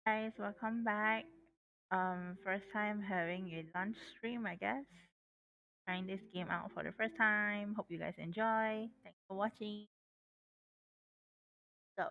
Guys, welcome back. First time having a lunch stream, I guess. Trying this game out for the first time. Hope you guys enjoy. Thanks for watching. So,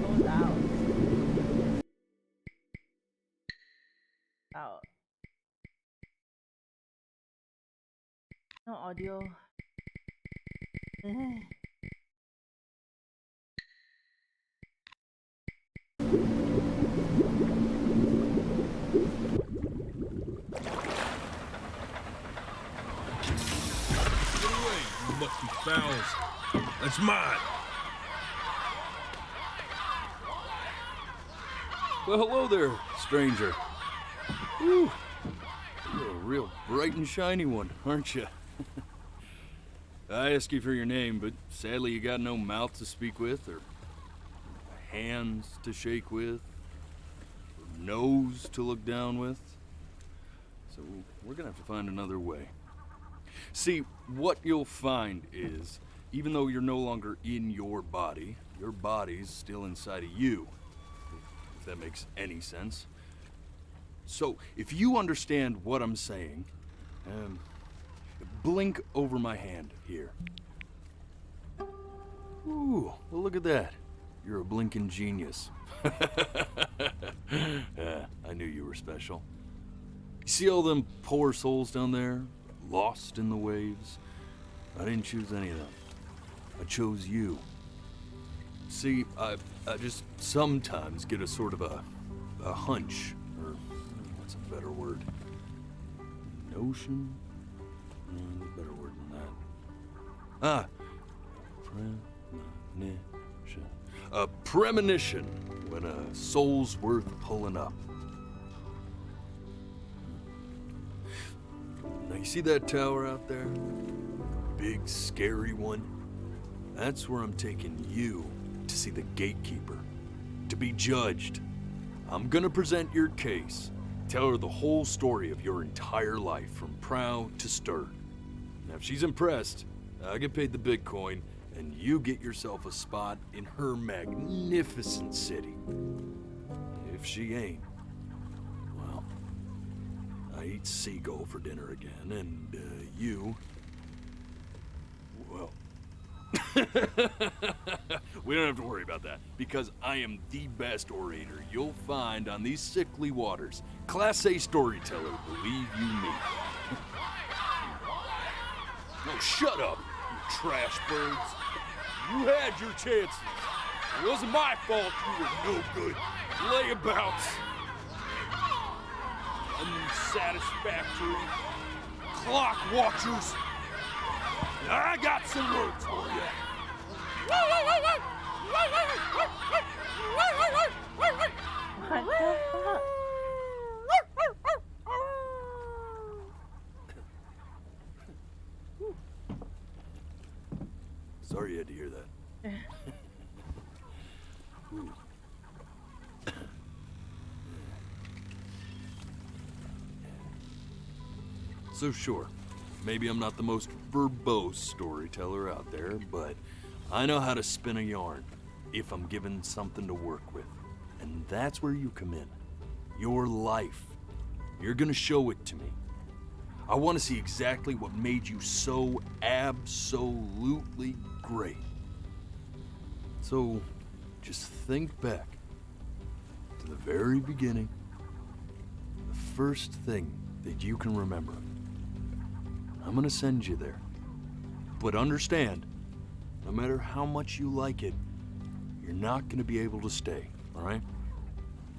sold out. No audio. Get away, you lucky fowls. That's mine. Well, hello there, stranger. Whew. You're a real bright and shiny one, aren't you? I asked you for your name, but sadly you got no mouth to speak with, or hands to shake with, or nose to look down with. So we're gonna have to find another way. See, what you'll find is, even though you're no longer in your body's still inside of you. If that makes any sense. So, if you understand what I'm saying, blink over my hand here. Ooh, well look at that. You're a blinking genius. I knew you were special. You see all them poor souls down there, lost in the waves? I didn't choose any of them. I chose you. See, I just sometimes get a sort of a hunch, or what's a better word? Notion? No, better word than that. Premonition. A premonition when a soul's worth pulling up. Now you see that tower out there? Big, scary one? That's where I'm taking you. To see the gatekeeper, to be judged. I'm gonna present your case, tell her the whole story of your entire life from prow to stern. Now if she's impressed, I get paid the Bitcoin and you get yourself a spot in her magnificent city. If she ain't, well, I eat seagull for dinner again and you, well, we don't have to worry about that, because I am the best orator you'll find on these sickly waters. Class A storyteller, believe you me. Oh, shut up, you trash birds. You had your chances. It wasn't my fault you were no good layabouts. Unsatisfactory clock watchers. I got some words for you. What the fuck? Sorry you had to hear that. Ooh. So sure, maybe I'm not the most verbose storyteller out there, but I know how to spin a yarn if I'm given something to work with. And that's where you come in. Your life. You're gonna show it to me. I want to see exactly what made you so absolutely great. So, just think back to the very beginning, the first thing that you can remember. I'm gonna send you there. But understand, no matter how much you like it, you're not gonna be able to stay, all right?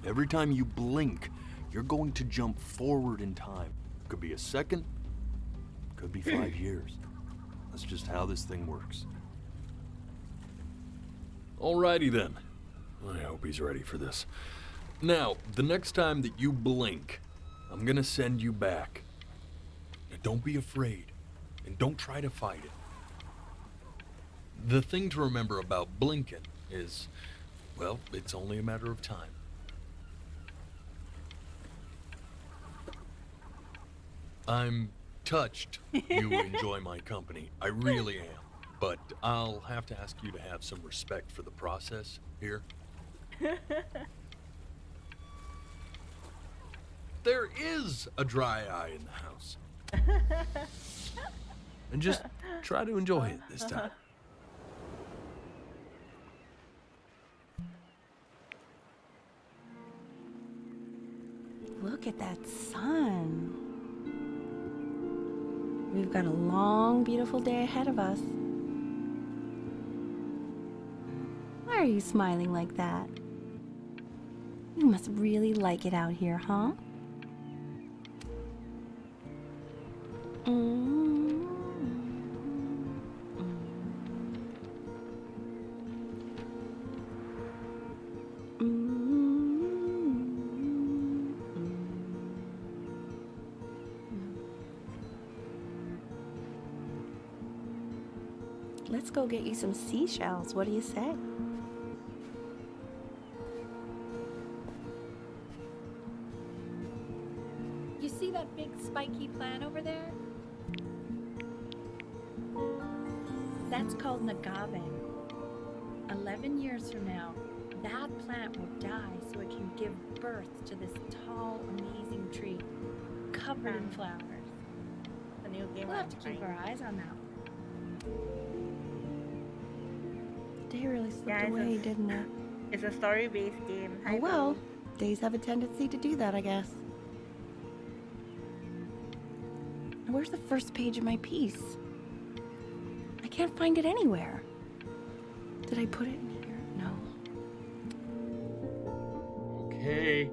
Every time you blink, you're going to jump forward in time. Could be a second, could be 5 years. That's just how this thing works. Alrighty then. I hope he's ready for this. Now, the next time that you blink, I'm gonna send you back. Now, don't be afraid, and don't try to fight it. The thing to remember about blinking is, well, it's only a matter of time. I'm touched you enjoy my company. I really am. But I'll have to ask you to have some respect for the process here. There is a dry eye in the house. And just try to enjoy it this time. Look at that sun. We've got a long, beautiful day ahead of us. Why are you smiling like that? You must really like it out here, huh? Let's go get you some seashells. What do you say? You see that big spiky plant over there? That's called an agave. 11 years from now, that plant will die so it can give birth to this tall, amazing tree covered in flowers. The new game. We'll have to keep our eyes on that one. The day really slipped Yeah, away, didn't it? It's a story-based game. Oh well, days have a tendency to do that, I guess. Where's the first page of my piece? I can't find it anywhere. Did I put it in here? No. Okay,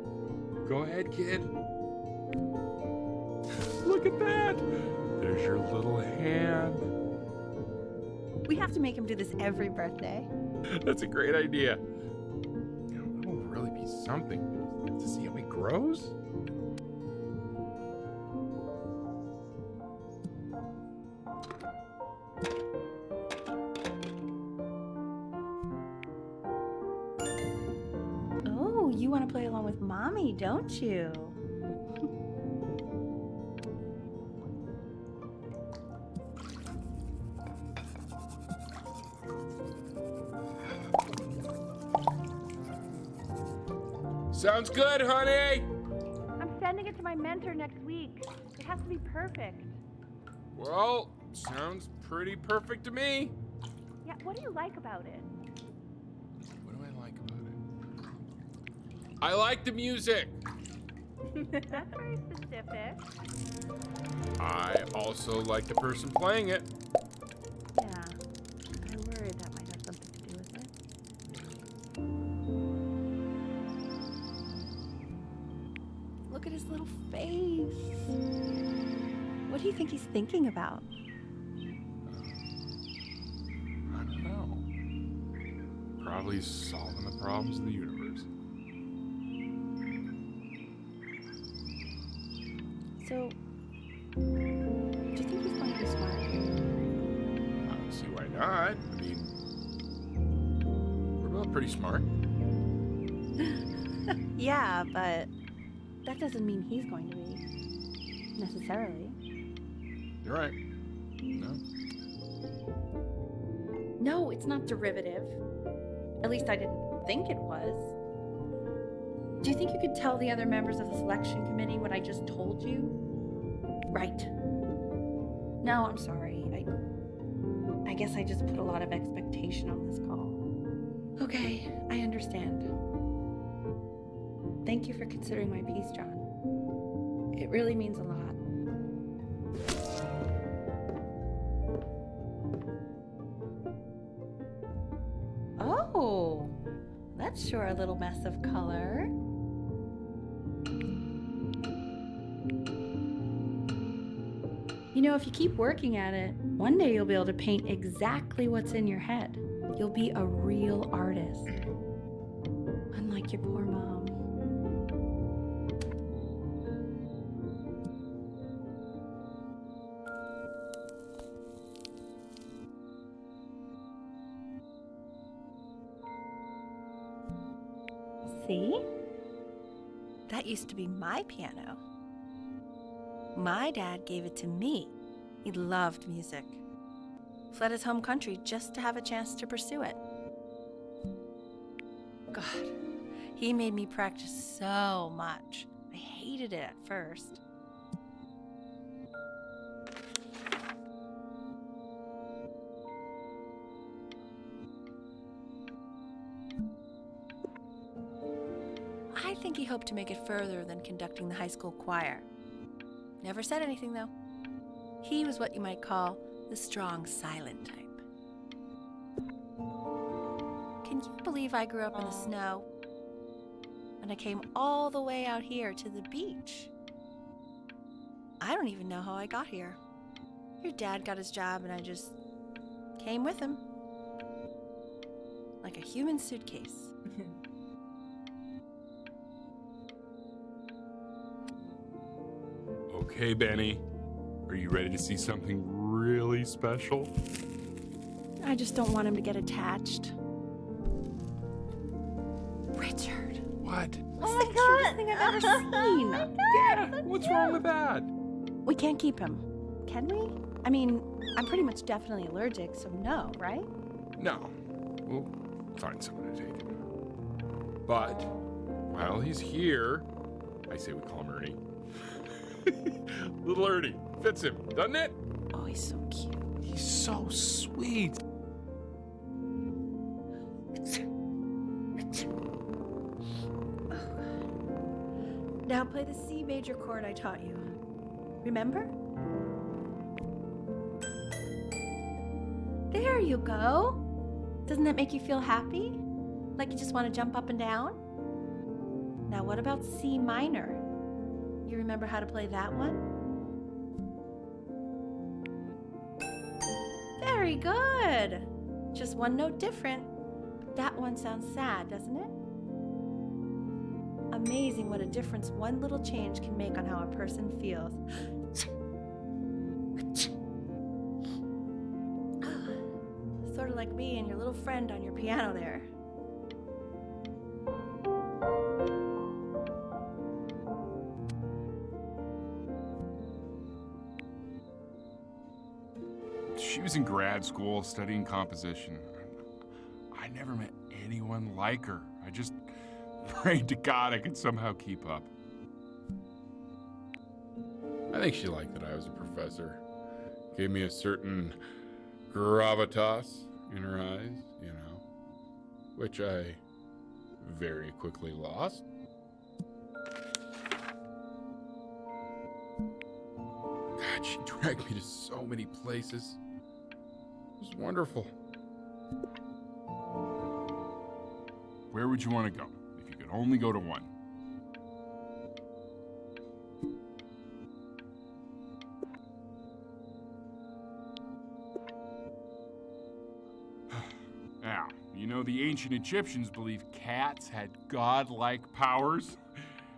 go ahead, kid. Look at that! There's your little hand. We have to make him do this every birthday. That's a great idea. That will really be something to see how he grows. Oh, you want to play along with Mommy, don't you? Sounds good, honey! I'm sending it to my mentor next week. It has to be perfect. Well, sounds pretty perfect to me. Yeah, what do you like about it? What do I like about it? I like the music. That's very specific. I also like the person playing it. Yeah, I worried that might have something to do with it. Look at his little face. What do you think he's thinking about? I don't know. Probably solving the problems of the universe. So, do you think he's going to be smart? I don't see why not. I mean, we're both pretty smart. Yeah, but that doesn't mean he's going to be. Necessarily. You're right. No. No, it's not derivative. At least I didn't think it was. Do you think you could tell the other members of the selection committee what I just told you? Right. No, I'm sorry. I guess I just put a lot of expectation on this call. Okay, I understand. Thank you for considering my piece, John. It really means a lot. Oh, that's sure a little mess of color. You know, if you keep working at it, one day you'll be able to paint exactly what's in your head. You'll be a real artist. Unlike your poor mom. See? That used to be my piano. My dad gave it to me. He loved music. Fled his home country just to have a chance to pursue it. God, he made me practice so much. I hated it at first. I think he hoped to make it further than conducting the high school choir. Never said anything, though. He was what you might call the strong, silent type. Can you believe I grew up in the snow? And I came all the way out here to the beach. I don't even know how I got here. Your dad got his job and I just came with him. Like a human suitcase. Okay, Benny. Are you ready to see something really special? I just don't want him to get attached. Richard. What? Oh my God! Thing I've ever seen. Yeah, what's wrong with that? We can't keep him, can we? I mean, I'm pretty much definitely allergic, so no, right? No. We'll find someone to take him. But while he's here, I say we call him Ernie. Little Ernie. Fits him, doesn't it? Oh, he's so cute. He's so sweet. Now play the C major chord I taught you. Remember? There you go. Doesn't that make you feel happy? Like you just want to jump up and down? Now what about C minor? You remember how to play that one? Very good. Just one note different. But that one sounds sad, doesn't it? Amazing what a difference one little change can make on how a person feels. Sort of like me and your little friend on your piano there. She was in grad school studying composition. I never met anyone like her. I just prayed to God I could somehow keep up. I think she liked that I was a professor. Gave me a certain gravitas in her eyes, you know, which I very quickly lost. God, dragged me to so many places. It was wonderful. Where would you want to go if you could only go to one? Now, you know the ancient Egyptians believed cats had godlike powers.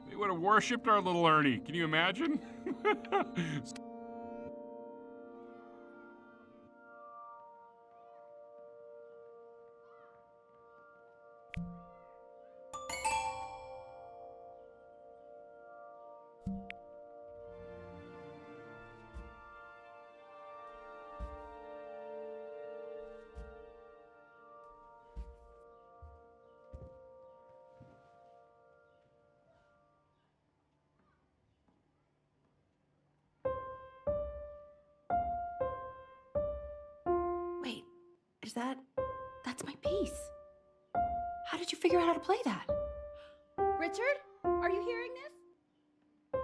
They would have worshipped our little Ernie. Can you imagine? Wait, that's my piece. How did you figure out how to play that? Richard, are you hearing this?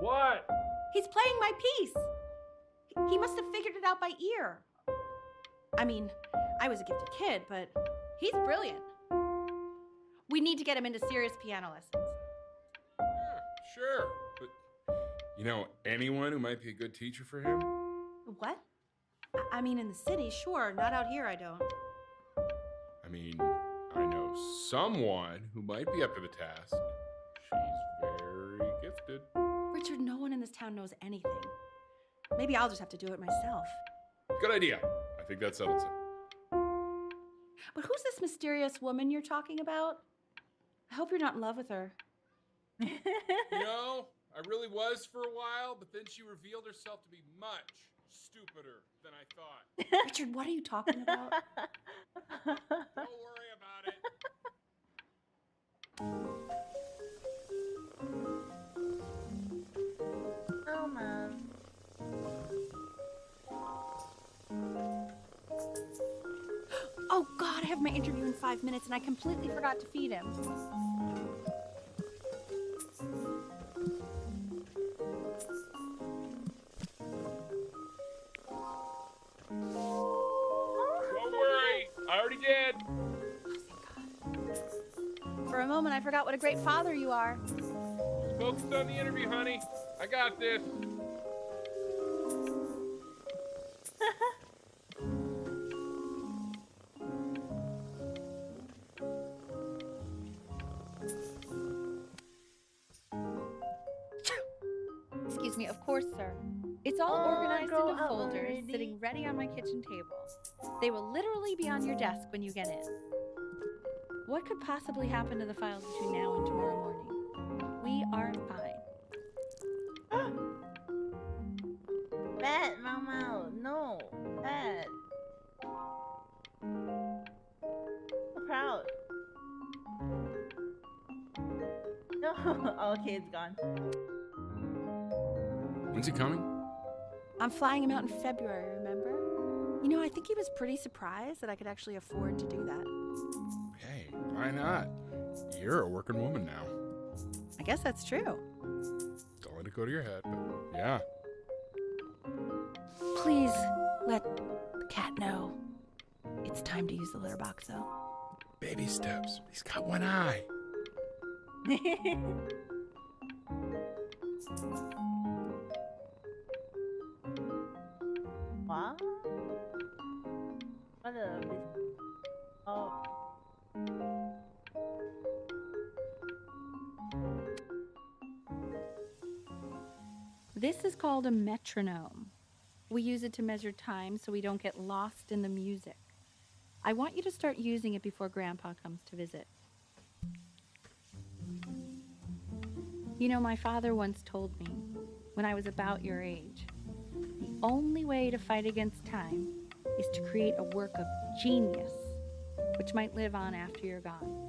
What? He's playing my piece. He must have figured it out by ear. I mean, I was a gifted kid, but he's brilliant. We need to get him into serious piano lessons. Yeah, sure. But you know anyone who might be a good teacher for him? What? I mean, in the city, sure. Not out here, I don't. I mean, I know someone who might be up to the task. She's very gifted. Richard, no one in this town knows anything. Maybe I'll just have to do it myself. Good idea. I think that settles it. But who's this mysterious woman you're talking about? I hope you're not in love with her. You know, I really was for a while, but then she revealed herself to be much stupider than I thought. Richard, what are you talking about? Don't worry about it. Oh, man. Oh, God, I have my interview in 5 minutes and I completely forgot to feed him. Don't worry, I already did. Oh, thank God. For a moment, I forgot what a great father you are. Just focus on the interview, honey. I got this. Excuse me, of course, sir. It's all Oh, organized grow into up folders, already. sitting ready on my kitchen table. They will literally be on your desk when you get in. What could possibly happen to the files between now and tomorrow morning? We are fine. Bad, Mama. No. Bad. So proud. No. Okay, it's gone. When's he coming? I'm flying him out in February, remember? You know, I think he was pretty surprised that I could actually afford to do that. Hey, why not? You're a working woman now. I guess that's true. Don't let it go to your head, but yeah. Please let the cat know it's time to use the litter box, though. Baby steps. He's got one eye. What? What a oh. This is called a metronome. We use it to measure time so we don't get lost in the music. I want you to start using it before Grandpa comes to visit. You know, my father once told me, when I was about your age, the only way to fight against time is to create a work of genius, which might live on after you're gone.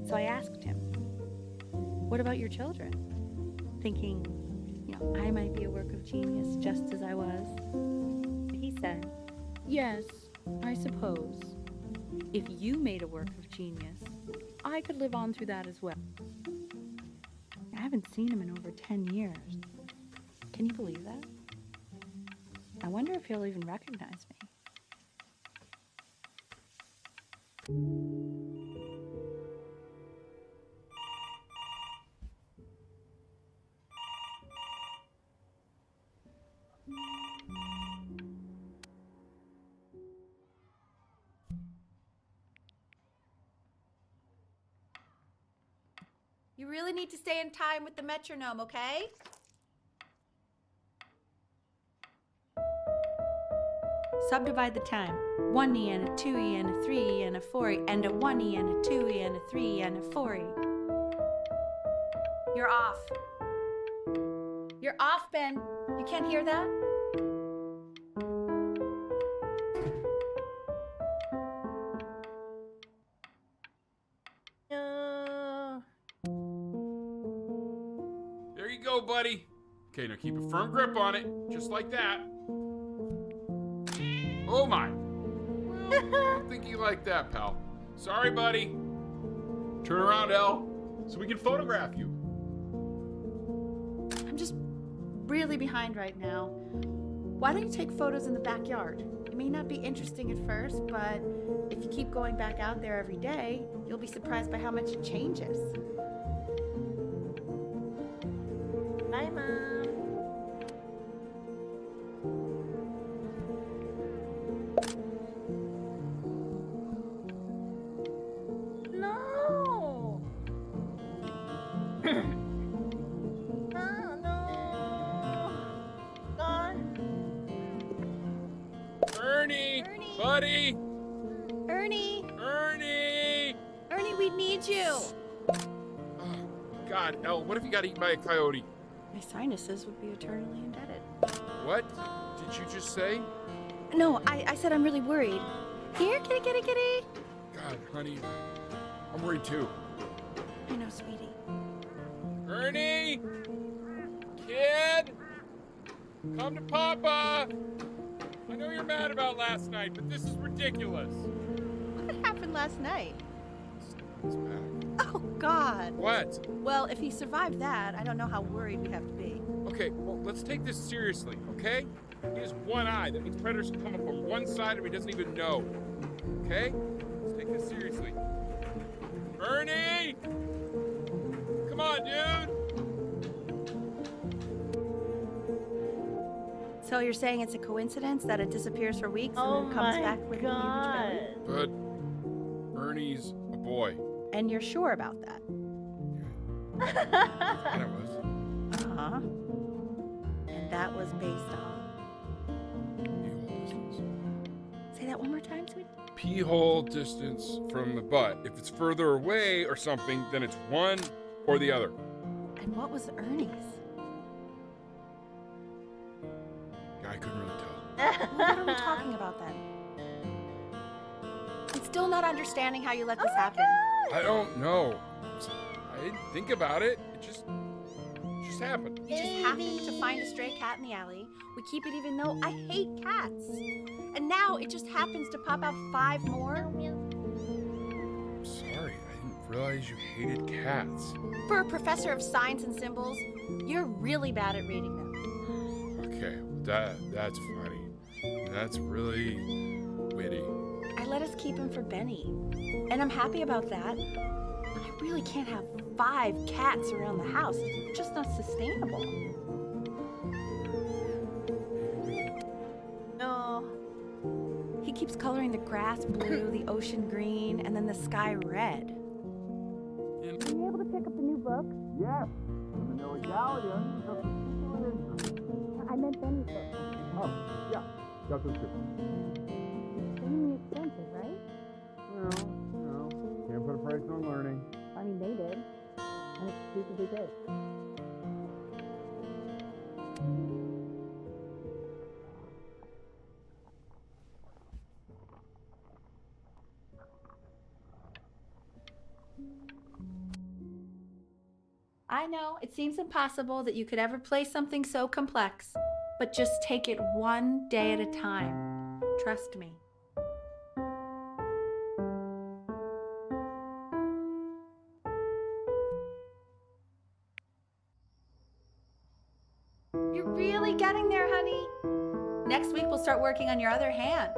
So I asked him, what about your children? Thinking, you know, I might be a work of genius just as I was. He said, yes, I suppose. If you made a work of genius, I could live on through that as well. I haven't seen him in over 10 years. Can you believe that? I wonder if he'll even recognize me. You really need to stay in time with the metronome, okay? Subdivide the time. 1E and a 2E and a 3E and a 4E and a 1E and a 2E and a 3E and a 4E. You're off. You're off, Ben. You can't hear that? No. There you go, buddy. Okay, now keep a firm grip on it, just like that. Oh my. Well, I don't think you like that, pal. Sorry, buddy. Turn around, Elle, so we can photograph you. I'm just really behind right now. Why don't you take photos in the backyard? It may not be interesting at first, but if you keep going back out there every day, you'll be surprised by how much it changes. Bye, Mom. No. Oh, no. Gone. Ernie, Ernie. buddy, Ernie! Ernie. Ernie, we need you! Oh, God, Elle, what if you got eaten by a coyote? My sinuses would be eternally indebted. What did you just say? No, I said I'm really worried. Here, kitty, kitty, kitty! God, honey, I'm worried too. I know, sweetie. Ernie, kid, come to Papa. I know you're mad about last night, but this is ridiculous. What happened last night? He's back. Oh, God. What? Well, if he survived that, I don't know how worried we have to be. Okay, well, let's take this seriously, okay? He has one eye. That means predators can come up from one side of him he doesn't even know. Okay? Let's take this seriously. Ernie! Come on, dude! So you're saying it's a coincidence that it disappears for weeks Oh and then comes my back with a huge God. belly? But Ernie's a boy. And you're sure about that? And it was. Uh-huh. And that was based on... Pee-hole distance. Say that one more time, sweetie. Pee-hole distance from the butt. If it's further away or something, then it's one or the other. And what was Ernie's? Yeah, I couldn't really tell. What are we talking about then? I'm still not understanding how you let this happen. I don't know. I didn't think about it. It just happened. You just happened to find a stray cat in the alley. We keep it even though I hate cats. And now it just happens to pop out 5 more. Sorry, I didn't realize you hated cats. For a professor of signs and symbols, you're really bad at reading them. Okay, that's funny. That's really witty. I let us keep him for Benny. And I'm happy about that. But I really can't have 5 cats around the house. It's just not sustainable. No. He keeps coloring the grass blue, the ocean green, and then the sky red. Are you able to pick up the new book? Yes, I'm no Italian. Of particular interest. I meant Benny's book. Oh, yeah, got those too. Extremely expensive, right? No, can't put a price on learning. I mean, they did. And it's stupidly big. I know, it seems impossible that you could ever play something so complex, but just take it one day at a time. Trust me. You're really getting there, honey. Next week we'll start working on your other hand.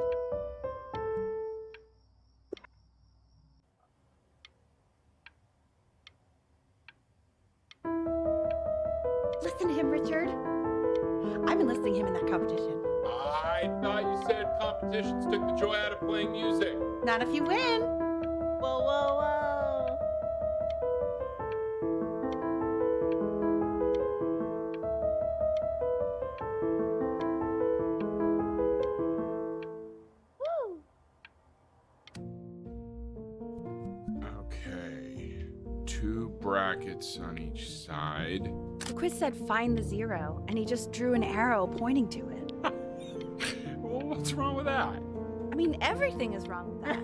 Listen to him, Richard. I've been listening to him in that competition. I thought you said competitions took the joy out of playing music. Not if you win. Whoa, whoa, whoa. Woo! Okay. 2 brackets on each side. The quiz said find the 0, and he just drew an arrow pointing to it. Well, what's wrong with that? I mean, everything is wrong with that.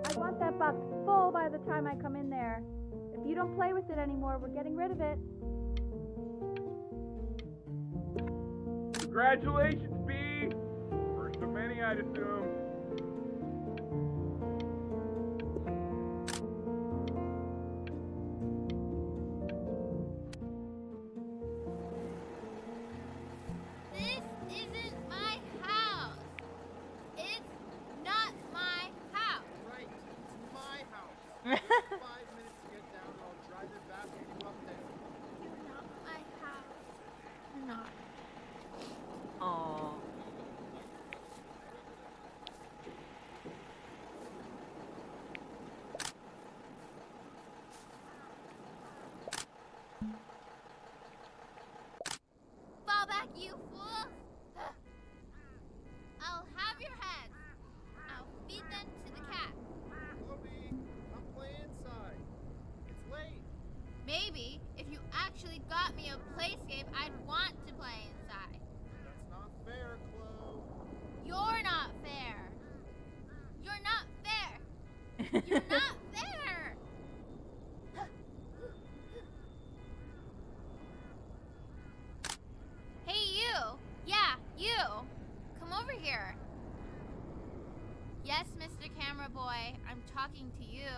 I want that box full by the time I come in there. If you don't play with it anymore, we're getting rid of it. Congratulations, B! First of many, I'd assume. This isn't my house. It's not my house. Right, it's my house. 5 minutes to get down, and I'll drive it back with you up there. It's not my house. Not. Aww. Fall back, you fool! I'll have your heads. I'll feed them to the cat. Chloe, come play inside. It's late. Maybe if you actually got me a playscape, I'd want to play inside. That's not fair, Chloe. You're not fair. You're not fair. You're not fair. Hey, you. Yeah, you. Come over here. Yes, Mr. Camera Boy, I'm talking to you.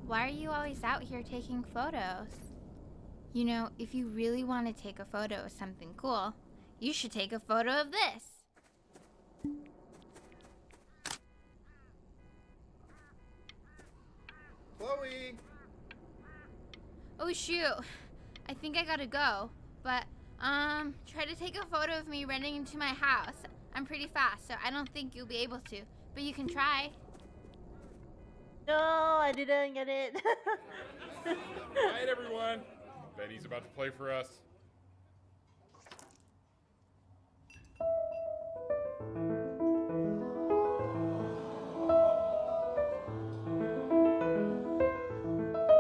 Why are you always out here taking photos? You know, if you really want to take a photo of something cool, you should take a photo of this. Chloe! Oh shoot, I think I gotta go. But, try to take a photo of me running into my house. I'm pretty fast, so I don't think you'll be able to. But you can try. No, I didn't get it. Alright, everyone. Benny's about to play for us.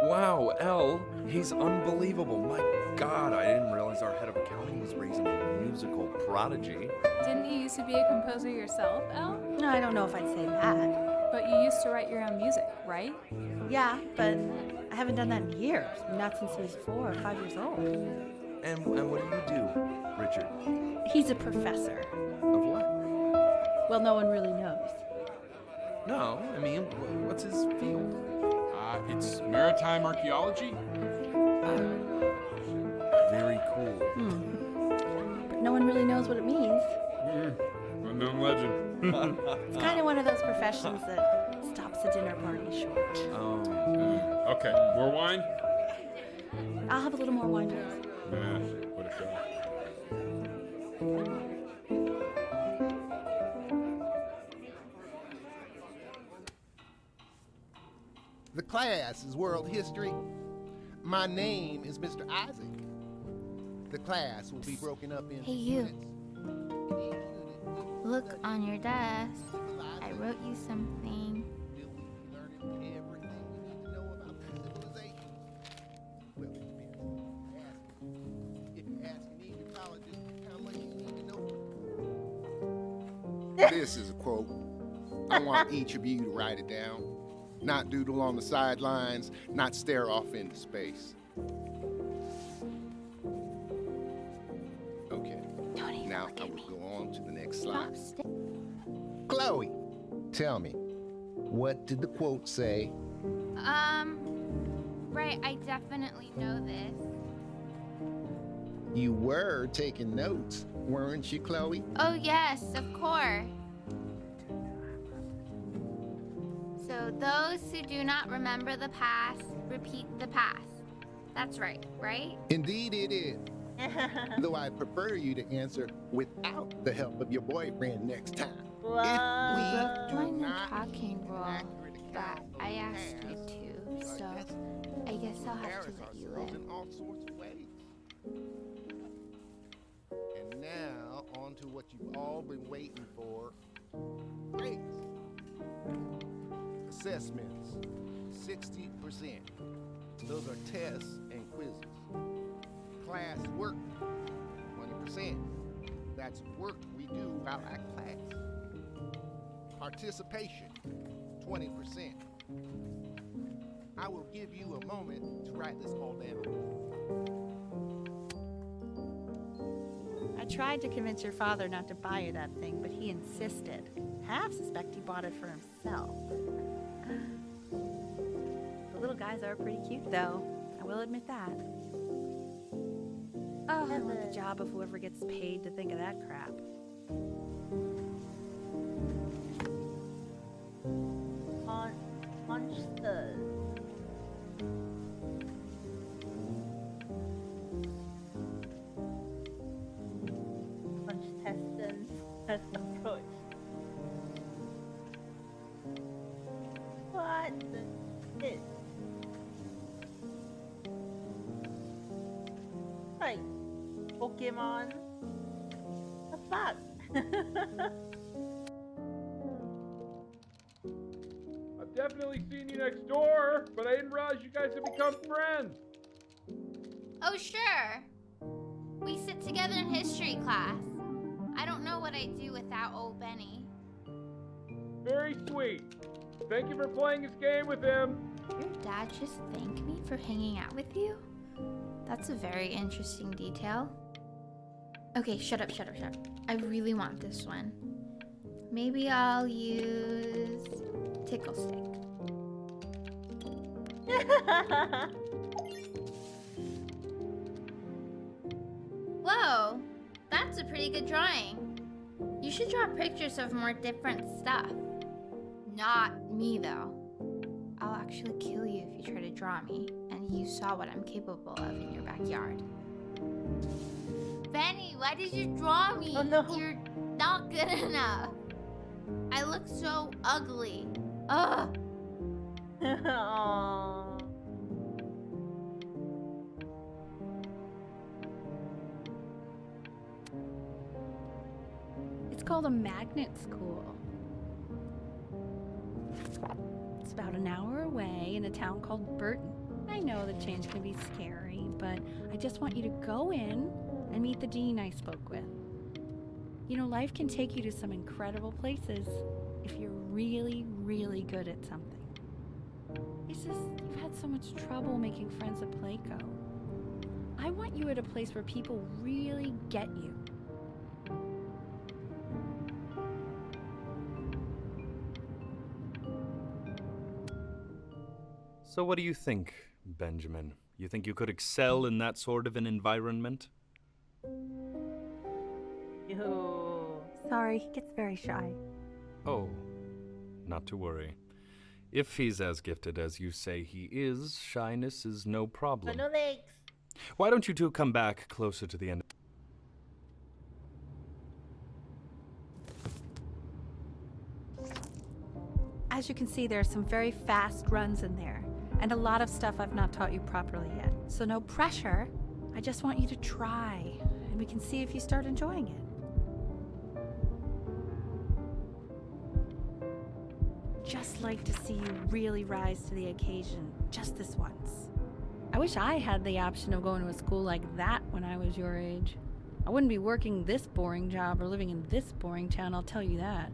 Wow, L, he's unbelievable. My God, I didn't realize our head of accounting was raising a musical prodigy. Didn't you used to be a composer yourself, Elle? No, I don't know if I'd say that. But you used to write your own music, right? Yeah, but I haven't done that in years. Not since he was 4 or 5 years old. And what do you do, Richard? He's a professor. Of what? Well, no one really knows. No, I mean, what's his field? It's maritime archaeology. Very cool. But no one really knows what it means. Unknown legend. It's kind of one of those professions that stops a dinner party short. Okay, more wine? I'll have a little more wine, please. Nah, what a show. The class is world history. My name is Mr. Isaac. The class will be broken up into Hey, you. units. Look on your desk. I wrote you something. You'll be learning everything you need to know about civilization. Well, it depends. If you're asking me, college This is a quote. I want each of you to write it down. Not doodle on the sidelines, not stare off into space. Okay. Now I will go on to the next slide. Chloe, tell me, what did the quote say? Right, I definitely know this. You were taking notes, weren't you, Chloe? Oh, yes, of course. So, those who do not remember the past, repeat the past. That's right, right? Indeed it is. Though I prefer you to answer without the help of your boyfriend next time. Whoa. If we do I'm not talking keep an wrong, accurate but account of I the asked you past, to, so I guess I'll have to let you ourselves live. in all sorts of ways. And now, on to what you've all been waiting for. Grades. Assessments, 60%. Those are tests and quizzes. Class work, 20%. That's work we do while at class. Participation, 20%. I will give you a moment to write this all down. I tried to convince your father not to buy you that thing, but he insisted. Half suspect he bought it for himself. The little guys are pretty cute, though. I will admit that. Oh, I want the job of whoever gets paid to think of that crap. Monsters. Contestants has approached. What the shit? Like Pokemon? The fuck? I've definitely seen you next door, but I didn't realize you guys had become friends. Oh, sure. We sit together in history class. I don't know what I'd do without old Benny. Very sweet. Thank you for playing this game with him. Your dad just thanked me for hanging out with you? That's a very interesting detail. Okay, shut up. I really want this one. Maybe I'll use Tickle Stick. Whoa, that's a pretty good drawing. You should draw pictures of more different stuff. Not me, though. I'll actually kill you if you try to draw me, and you saw what I'm capable of in your backyard. Benny, why did you draw me? Oh, no. You're not good enough. I look so ugly. Ugh. Aww. It's called a magnet school. It's about an hour away in a town called Burton. I know the change can be scary, but I just want you to go in and meet the dean I spoke with. You know, life can take you to some incredible places if you're really, really good at something. It's just, you've had so much trouble making friends at Playco. I want you at a place where people really get you. So what do you think, Benjamin? You think you could excel in that sort of an environment? Ew. Sorry, he gets very shy. Oh, not to worry. If he's as gifted as you say he is, shyness is no problem. No legs. Why don't you two come back closer to the end? As you can see, there are some very fast runs in there, and a lot of stuff I've not taught you properly yet. So no pressure. I just want you to try, and we can see if you start enjoying it. Just like to see you really rise to the occasion, just this once. I wish I had the option of going to a school like that when I was your age. I wouldn't be working this boring job or living in this boring town, I'll tell you that.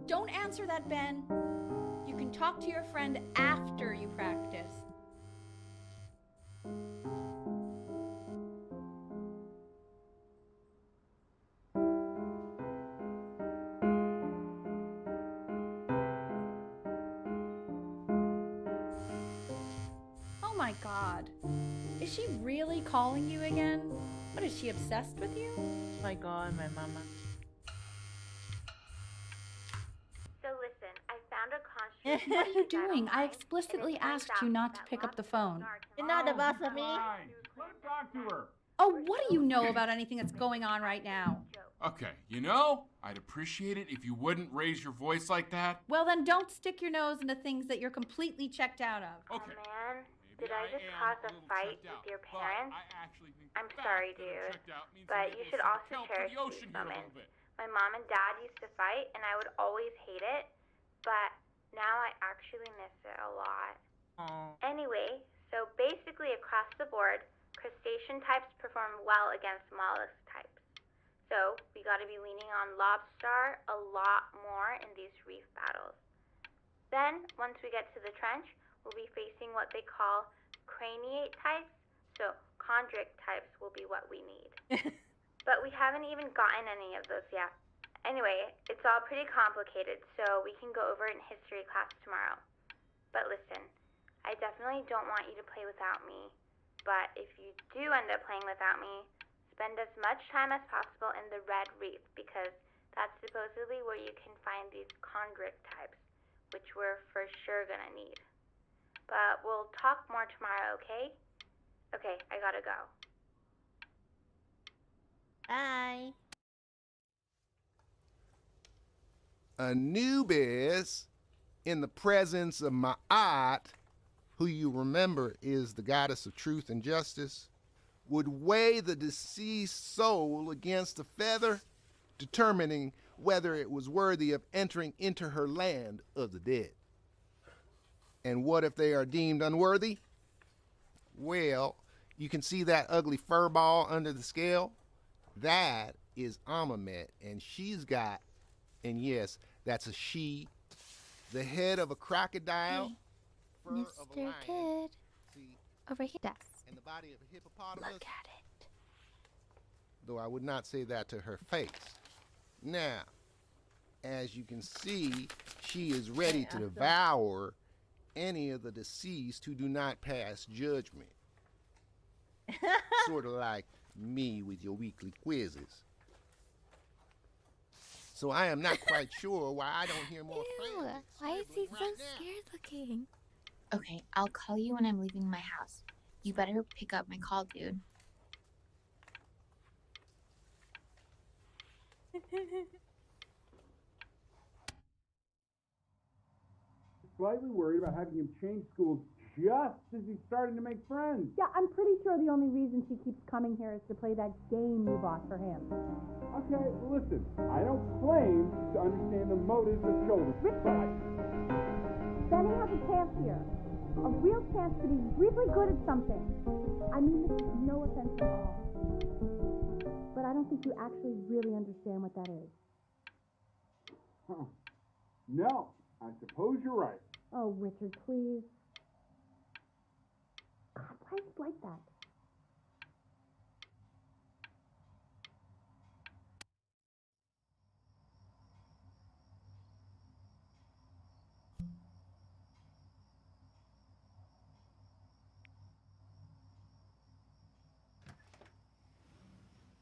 Don't answer that, Ben. You can talk to your friend after you practice. Oh my God. Is she really calling you again? What, is she obsessed with you? Oh my god, my mama. So listen, I found a construct. What are you doing? I explicitly asked you not to pick up the phone. You're not the boss of me. Fine. Let him talk to her. Oh, what do you know about anything that's going on right now? Okay, you know, I'd appreciate it if you wouldn't raise your voice like that. Well, then don't stick your nose into things that you're completely checked out of. Okay. Oh man, Maybe did I just am cause a little fight checked out, with your but parents? I actually think I'm the sorry, fact that I'm dude, checked out means but I'm you able should to also account for cherish the ocean these here a moments. little bit. My mom and dad used to fight, and I would always hate it, but now I actually miss it a lot. Oh. Anyway, so basically across the board, crustacean types perform well against mollusk types. So we got to be leaning on lobster a lot more in these reef battles. Then, once we get to the trench, we'll be facing what they call craniate types, so chondric types will be what we need. But we haven't even gotten any of those yet. Anyway, it's all pretty complicated, so we can go over it in history class tomorrow. But listen, I definitely don't want you to play without me. But if you do end up playing without me, spend as much time as possible in the red reef, because that's supposedly where you can find these chondric types, which we're for sure gonna need. But we'll talk more tomorrow, okay? Okay, I gotta go. Bye. Anubis, in the presence of Ma'at, who you remember is the goddess of truth and justice, would weigh the deceased soul against a feather, determining whether it was worthy of entering into her land of the dead. And what if they are deemed unworthy? Well, you can see that ugly fur ball under the scale? That is Amamet, and she's got, and yes, that's a she, the head of a crocodile, fur of a Mr. lion, Kid. see, Over here. Yes. and the body of a hippopotamus. Look at it. Though I would not say that to her face. Now, as you can see, she is ready to devour any of the deceased who do not pass judgment. Sort of like me with your weekly quizzes. So I am not quite sure why I don't hear more Ew, frantic why is he scribbling so right now. scared looking? Okay, I'll call you when I'm leaving my house. You better pick up my call, dude. Slightly worried about having him change schools just as he's starting to make friends. Yeah, I'm pretty sure the only reason she keeps coming here is to play that game you bought for him. Okay, listen, I don't claim to understand the motives of children. Benny has a chance here. A real chance to be really good at something. I mean this is no offense at all. But I don't think you actually really understand what that is. Huh. No, I suppose you're right. Oh, Richard, please. God, why is he like that?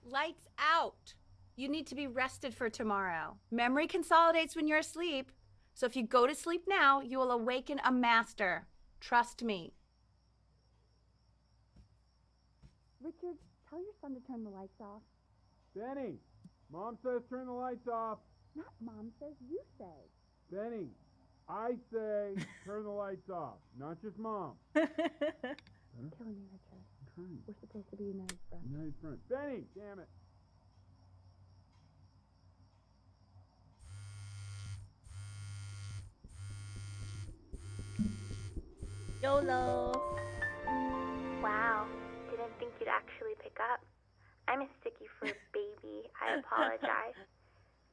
Lights out. You need to be rested for tomorrow. Memory consolidates when you're asleep. So if you go to sleep now, you will awaken a master. Trust me. Richard, tell your son to turn the lights off. Benny, Mom says turn the lights off. Not Mom says, you say. Benny, I say turn the lights off, not just Mom. Telling you, Richard. We're supposed to be united front. United front. Benny, damn it. YOLO. Wow, didn't think you'd actually pick up. I mistook you for a baby. I apologize.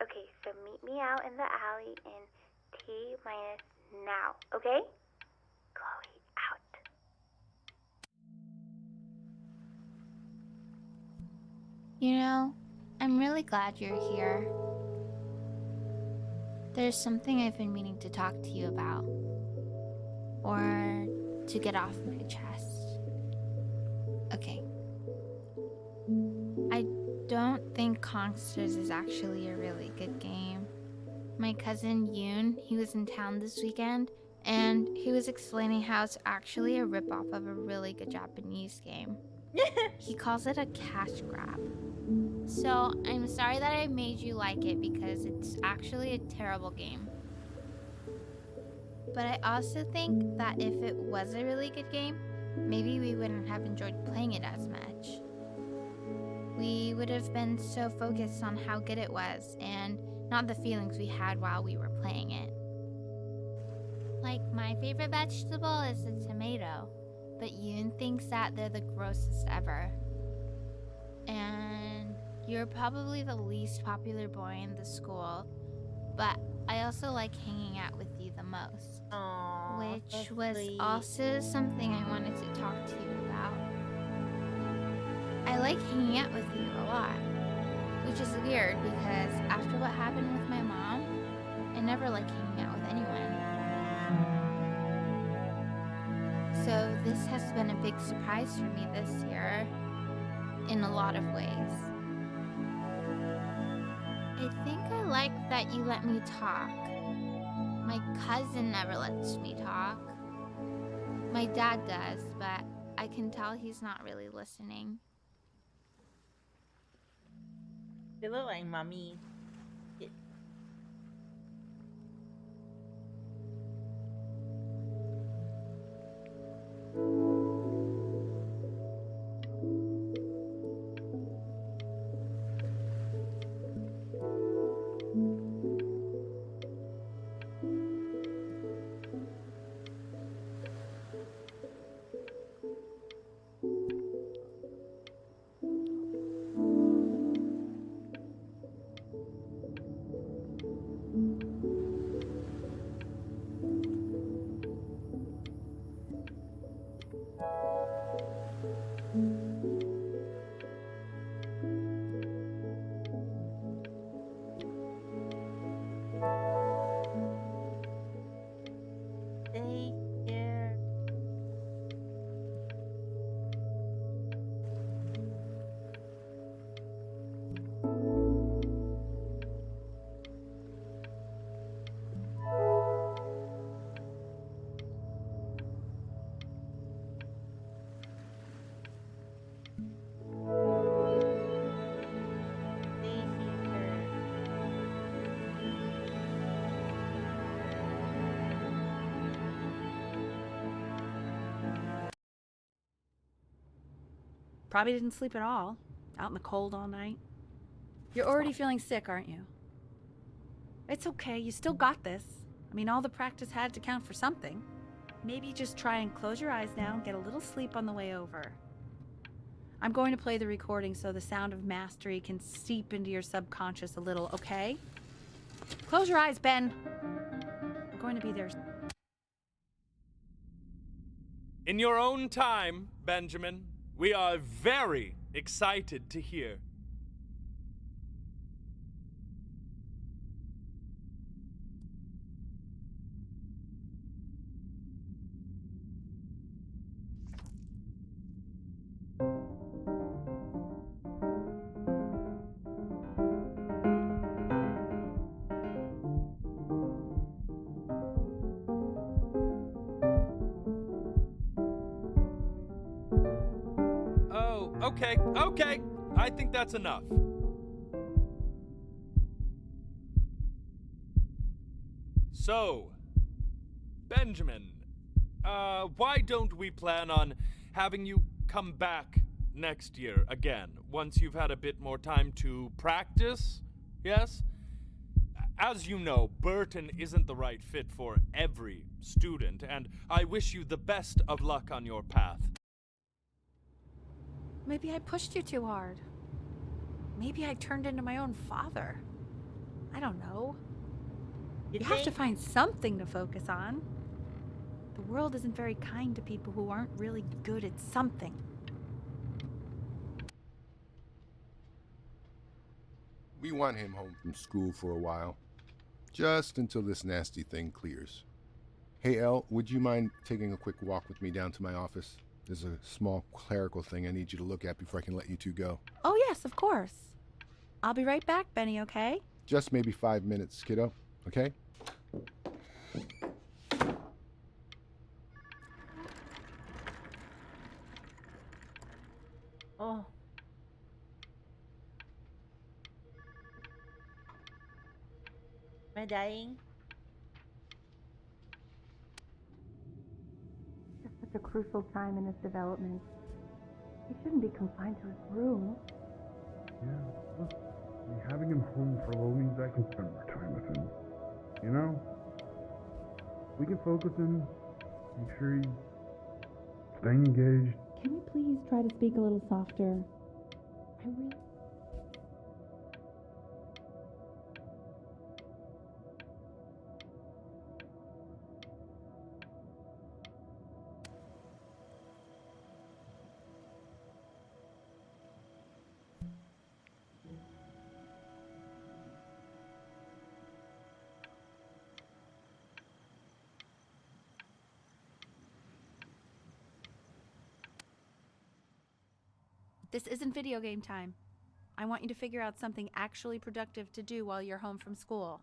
Okay, so meet me out in the alley in T minus now, okay? Chloe, out. You know, I'm really glad you're here. There's something I've been meaning to talk to you about. Or to get off my chest. Okay. I don't think Kongsters is actually a really good game. My cousin Yoon, he was in town this weekend, and he was explaining how it's actually a ripoff of a really good Japanese game. He calls it a cash grab. So I'm sorry that I made you like it because it's actually a terrible game. But I also think that if it was a really good game, maybe we wouldn't have enjoyed playing it as much. We would have been so focused on how good it was and not the feelings we had while we were playing it. Like, my favorite vegetable is the tomato, but Yoon thinks that they're the grossest ever. And you're probably the least popular boy in the school, but I also like hanging out with you the most. Aww, Which so was sweet. also something I wanted to talk to you about. I like hanging out with you a lot, which is weird because after what happened with my mom, I never like hanging out with anyone. So this has been a big surprise for me this year, in a lot of ways. I think I like that you let me talk. My cousin never lets me talk. My dad does, but I can tell he's not really listening. They look like mommy. Take care. Stay here. Probably didn't sleep at all. Out in the cold all night. You're already feeling sick, aren't you? It's okay. You still got this. I mean, all the practice had to count for something. Maybe just try and close your eyes now and get a little sleep on the way over. I'm going to play the recording so the sound of mastery can seep into your subconscious a little, okay? Close your eyes, Ben. We're going to be there. In your own time, Benjamin, we are very excited to hear. Oh, okay. I think that's enough. So, Benjamin, why don't we plan on having you come back next year again, once you've had a bit more time to practice? Yes? As you know, Burton isn't the right fit for every student, and I wish you the best of luck on your path. Maybe I pushed you too hard. Maybe I turned into my own father. I don't know. You have to find something to focus on. The world isn't very kind to people who aren't really good at something. We want him home from school for a while, just until this nasty thing clears. Hey, Elle, would you mind taking a quick walk with me down to my office? There's a small clerical thing I need you to look at before I can let you two go. Oh, yes, of course. I'll be right back, Benny, okay? Just maybe 5 minutes, kiddo, okay? Oh. Am I dying? It's such a crucial time in his development. He shouldn't be confined to his room. Yeah, look, having him home for a little means I can spend more time with him. You know? We can focus him, make sure he's staying engaged. Can you please try to speak a little softer? I really... This isn't video game time. I want you to figure out something actually productive to do while you're home from school.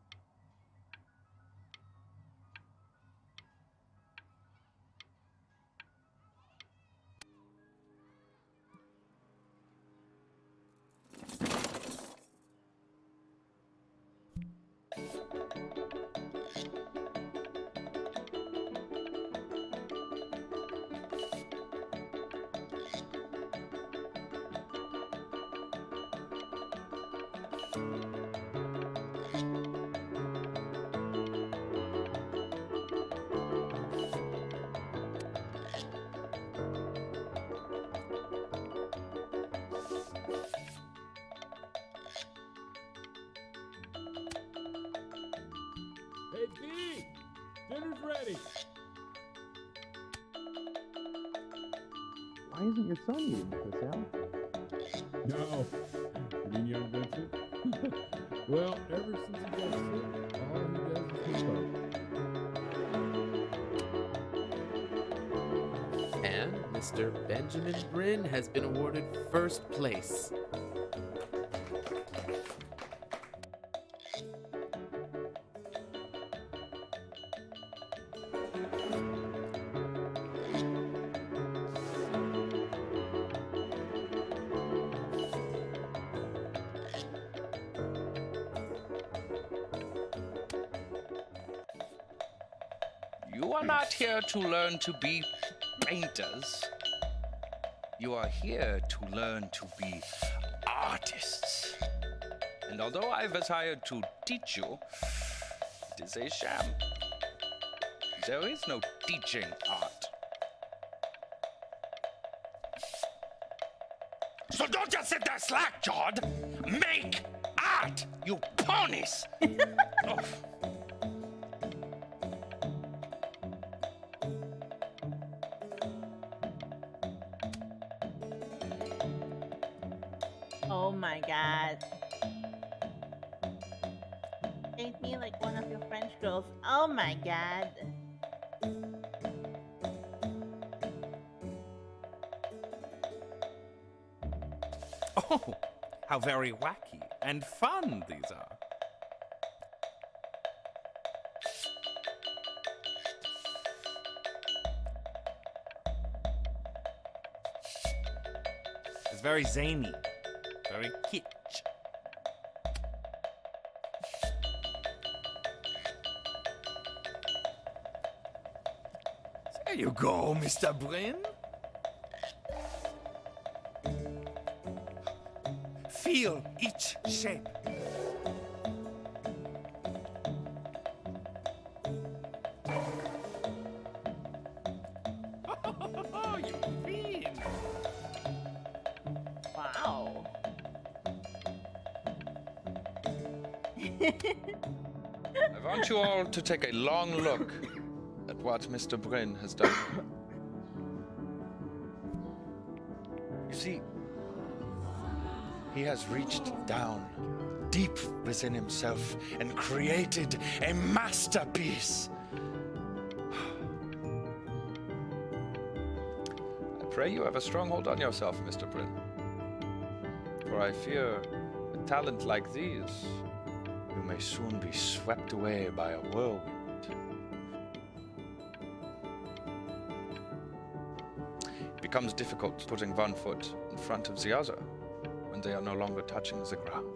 Hey, B! Dinner's ready! Why isn't your son eating with us, Al? No. You mean young Vincent? Well, ever since he got sick, all he does is hoop. And Mr. Benjamin Bryn has been awarded first place. You are not here to learn to be painters. You are here to learn to be artists. And although I was hired to teach you, it is a sham. There is no teaching art. So don't just sit there slack-jawed. Make art, you ponies! Oh. Oh my god. Paint me like one of your French girls. Oh my god. Oh, how very wacky and fun these are. It's very zany, very kitsch. There you go, Mr. Bryn. Feel each shape. Oh, you fiend! Wow. I want you all to take a long look at what Mr. Bryn has done. You see, he has reached down deep within himself and created a masterpiece. I pray you have a strong hold on yourself, Mr. Bryn. For I fear a talent like these, you may soon be swept away by a whirlwind. It becomes difficult putting one foot in front of the other when they are no longer touching the ground.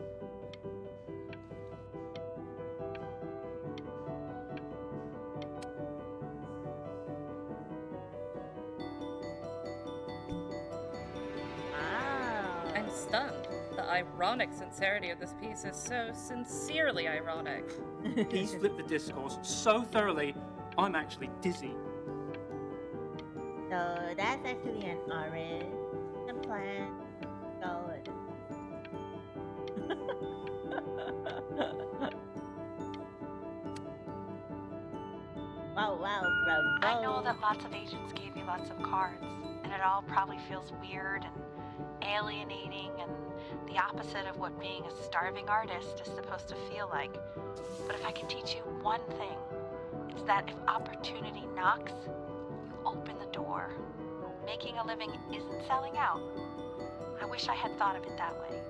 I'm stunned. The ironic sincerity of this piece is so sincerely ironic. He's flipped the discourse so thoroughly, I'm actually dizzy. So that's actually an orange plant. Good. Wow, bravo. I know that lots of agents gave you lots of cards, and it all probably feels weird and alienating and the opposite of what being a starving artist is supposed to feel like. But if I can teach you one thing, it's that if opportunity knocks, you open the door. Making a living isn't selling out. I wish I had thought of it that way.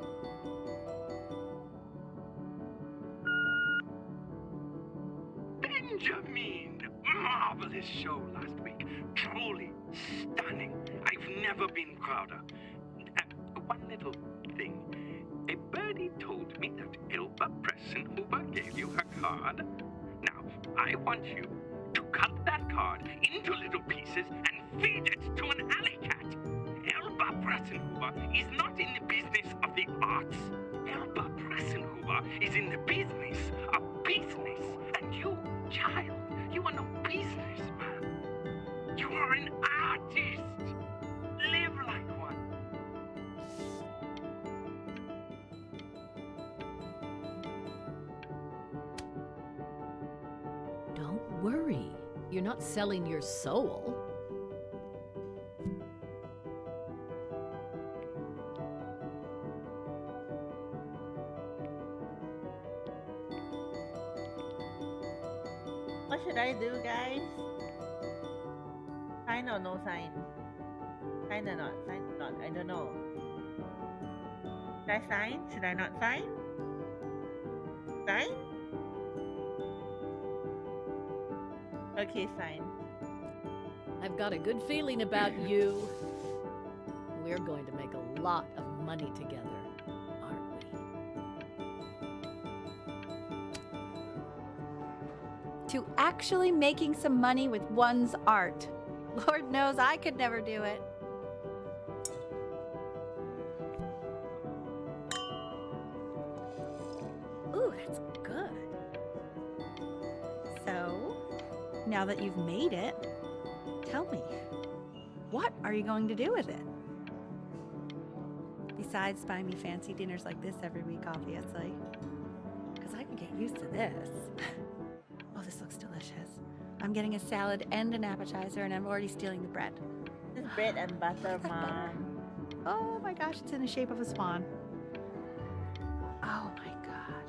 Benjamin! Marvelous show last week. Truly stunning. I've never been prouder. One little thing. A birdie told me that Elba Pressenhuber gave you her card. Now, I want you to cut that card into little pieces and feed it to an alley cat. Elba Pressenhuber is not in the business of the arts. Elba Pressenhuber is in the business of business. And you, child, you are no businessman. You are an artist. Live like one. Don't worry. You're not selling your soul. What should I do, guys? Sign or no sign? Sign or not? Sign or not? I don't know. Should I sign? Should I not sign? Sign? Okay, sign. I've got a good feeling about you. We're going to make a lot of money together, aren't we? To actually making some money with one's art. Lord knows I could never do it. Ooh, that's good. So, now that you've made it, tell me, what are you going to do with it? Besides buying me fancy dinners like this every week, obviously. Because I can get used to this. Oh, this looks delicious. I'm getting a salad and an appetizer, and I'm already stealing the bread. This is bread and butter, Mom. Oh my gosh, it's in the shape of a swan. Oh my God.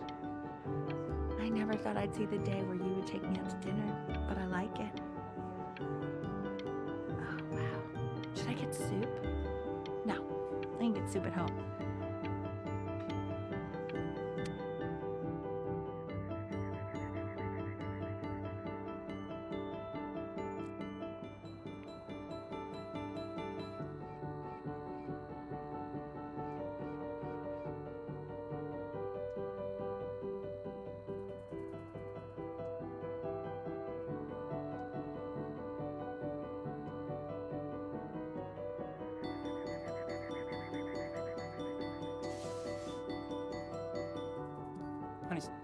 I never thought I'd see the day where you would take me out to dinner, but I like it. Oh wow. Should I get soup? No, I can get soup at home.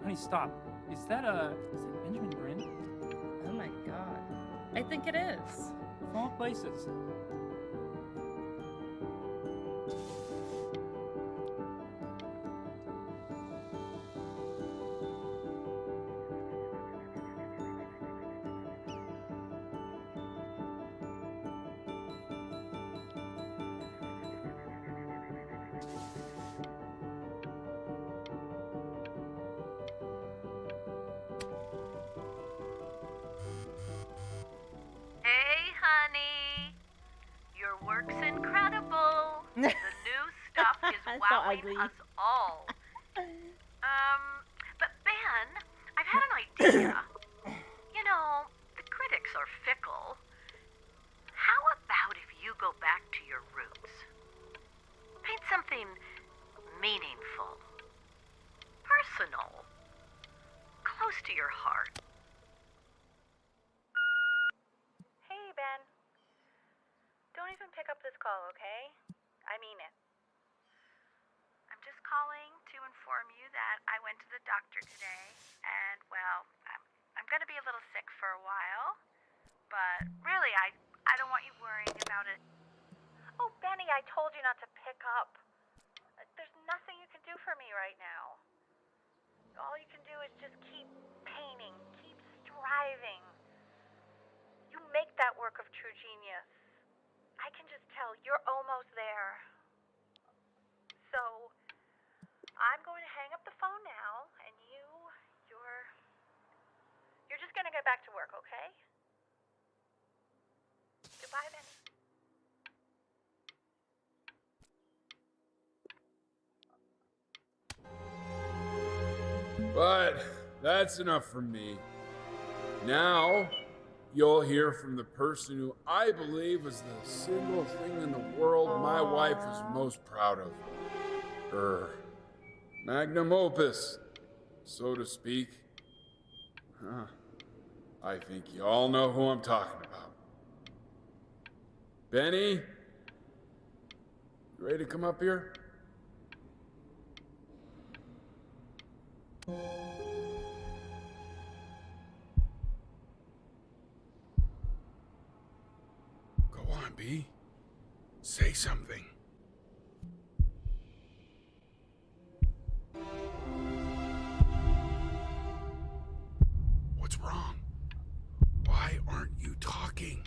Honey, stop. Is that Benjamin Bryn? Oh my god. I think it is. Of all places. Hey, honey. Your work's incredible. The new stuff is So wowing ugly. us all. But Ben, I've had an idea. You know, the critics are fickle. How about if you go back to your roots? Paint something meaningful, personal, close to your heart. Hey, Ben. Don't even pick up this call, okay? I mean it. I'm just calling to inform you that I went to the doctor today, and, well, I'm gonna be a little sick for a while, but really, I don't want you worrying about it. Oh, Benny, I told you not to pick up. There's nothing you can do for me right now. All you can do is just keep painting, keep striving. You make that work of true genius. I can just tell you're almost there. So, I'm going to hang up the phone now, and you're just gonna get back to work, okay? Goodbye, Benny. But that's enough from me. Now, you'll hear from the person who I believe is the single thing in the world my wife was most proud of. Her magnum opus, so to speak. I think you all know who I'm talking about. Benny, you ready to come up here? Go on, B. Say something. What's wrong? Why aren't you talking?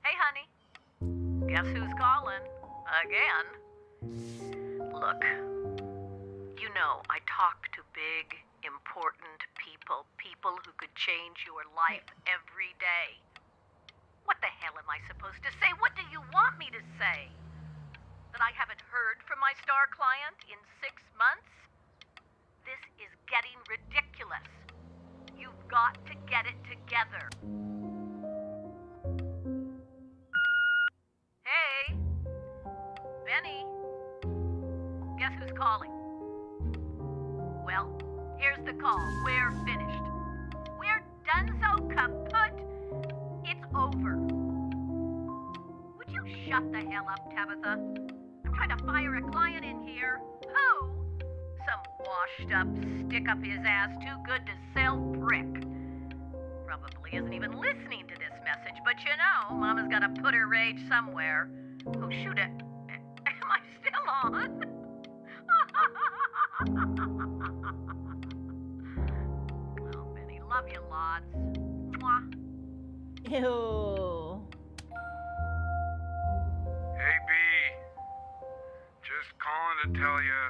Hey, honey. Guess who's calling? Again. Look, you know I talk to big, important people who could change your life every day. What the hell am I supposed to say? What do you want me to say? That I haven't heard from my star client in 6 months? This is getting ridiculous. You've got to get it together. Hey, Benny. Guess who's calling? Well, here's the call. We're finished. We're donezo kaput. It's over. Would you shut the hell up, Tabitha? I'm trying to fire a client in here. Who? Some washed up, stick up his ass, too good to sell brick. Probably isn't even listening to this message, but you know, Mama's gotta put her rage somewhere. Oh, shoot it. Am I still on? Oh, Benny, love you lots. Mwah. Ew. Hey, B. Just calling to tell you.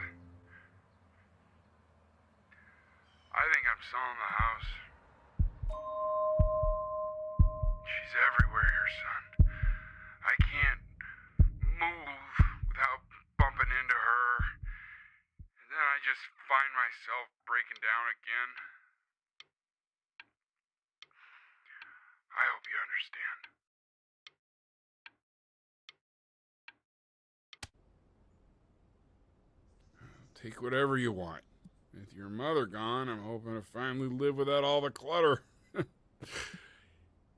I think I'm selling the house. She's everywhere here, son. I can't move without bumping into her. And then I just find myself breaking down again. I hope you understand. Take whatever you want. With your mother gone, I'm hoping to finally live without all the clutter.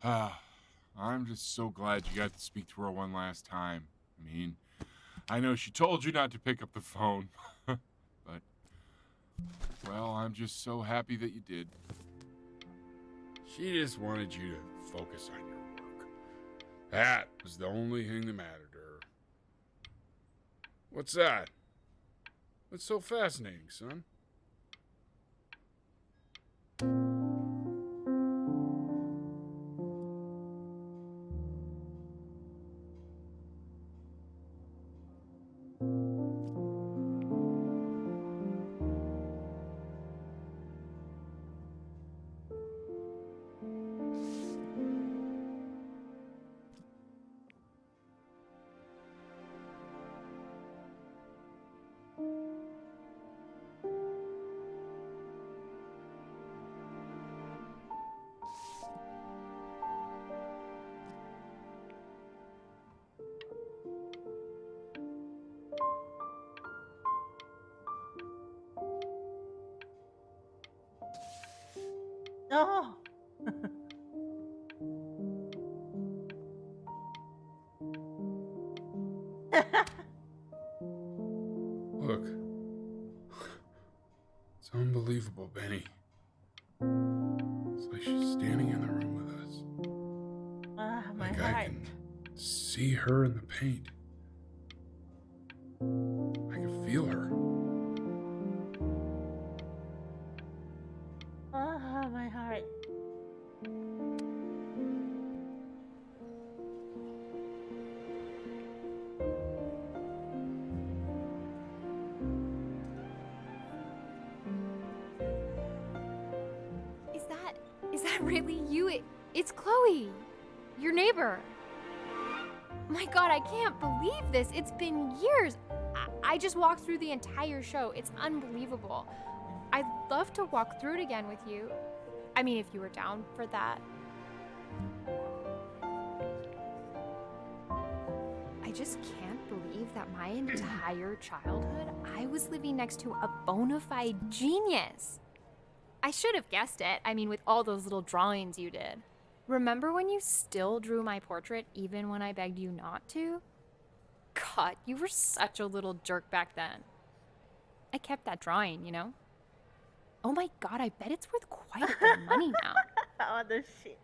I'm just so glad you got to speak to her one last time. I mean, I know she told you not to pick up the phone, but, well, I'm just so happy that you did. She just wanted you to focus on your work. That was the only thing that mattered to her. What's that? What's so fascinating, son? No. Look. It's unbelievable, Benny. It's like she's standing in the room with us. My Like heart. I can see her in the paint. I can feel her. My heart. Is that really you? It's Chloe, your neighbor. My God, I can't believe this. It's been years. I just walked through the entire show. It's unbelievable. I'd love to walk through it again with you. I mean, if you were down for that. I just can't believe that my entire childhood, I was living next to a bona fide genius. I should have guessed it. I mean, with all those little drawings you did. Remember when you still drew my portrait even when I begged you not to? God, you were such a little jerk back then. I kept that drawing, you know? Oh my God, I bet it's worth quite a bit of money now. Oh, the shit.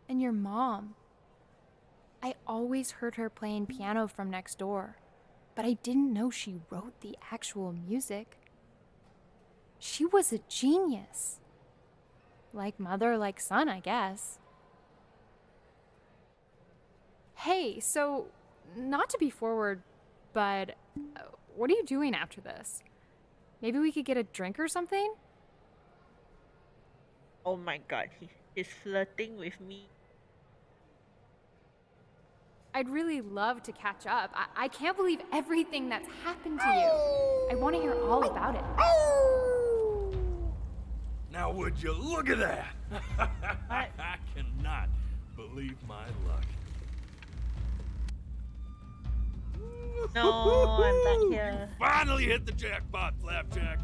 And your mom. I always heard her playing piano from next door, but I didn't know she wrote the actual music. She was a genius. Like mother, like son, I guess. Hey, so, not to be forward, but what are you doing after this? Maybe we could get a drink or something? Oh my God, he's flirting with me. I'd really love to catch up. I can't believe everything that's happened to you. I want to hear all about it. Now would you look at that? I cannot believe my luck. No, I'm back here. Finally hit the jackpot, Flapjack.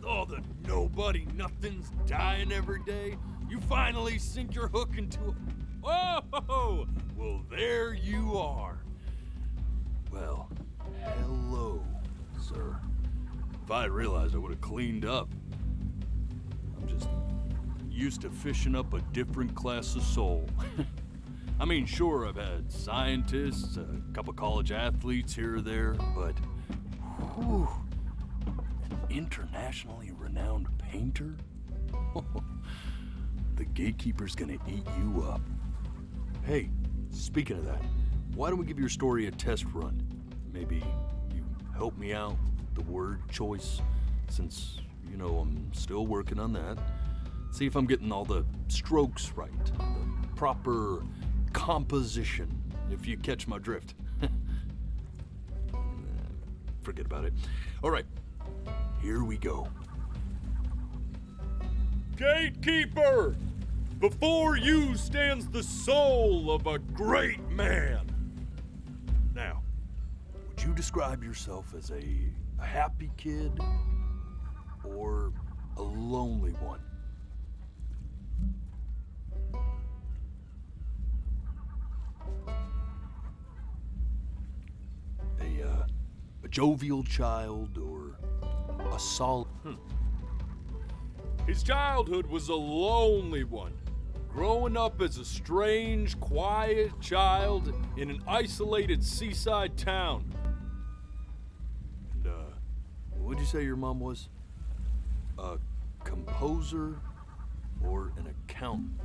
All the nobody nothings dying every day. You finally sink your hook into a... Oh, well, there you are. Well, hello, sir. If I had realized, I would have cleaned up. I'm just used to fishing up a different class of soul. I mean, sure, I've had scientists, a couple college athletes here or there, but whew, an internationally renowned painter? The gatekeeper's gonna eat you up. Hey, speaking of that, why don't we give your story a test run? Maybe you help me out with the word choice, since, you know, I'm still working on that. See if I'm getting all the strokes right, the proper composition, if you catch my drift. Forget about it. All right, here we go. Gatekeeper! Before you stands the soul of a great man. Now, would you describe yourself as a happy kid or a lonely one? jovial child or a solid. His childhood was a lonely one, growing up as a strange, quiet child in an isolated seaside town. And, what'd you say your mom was? A composer or an accountant?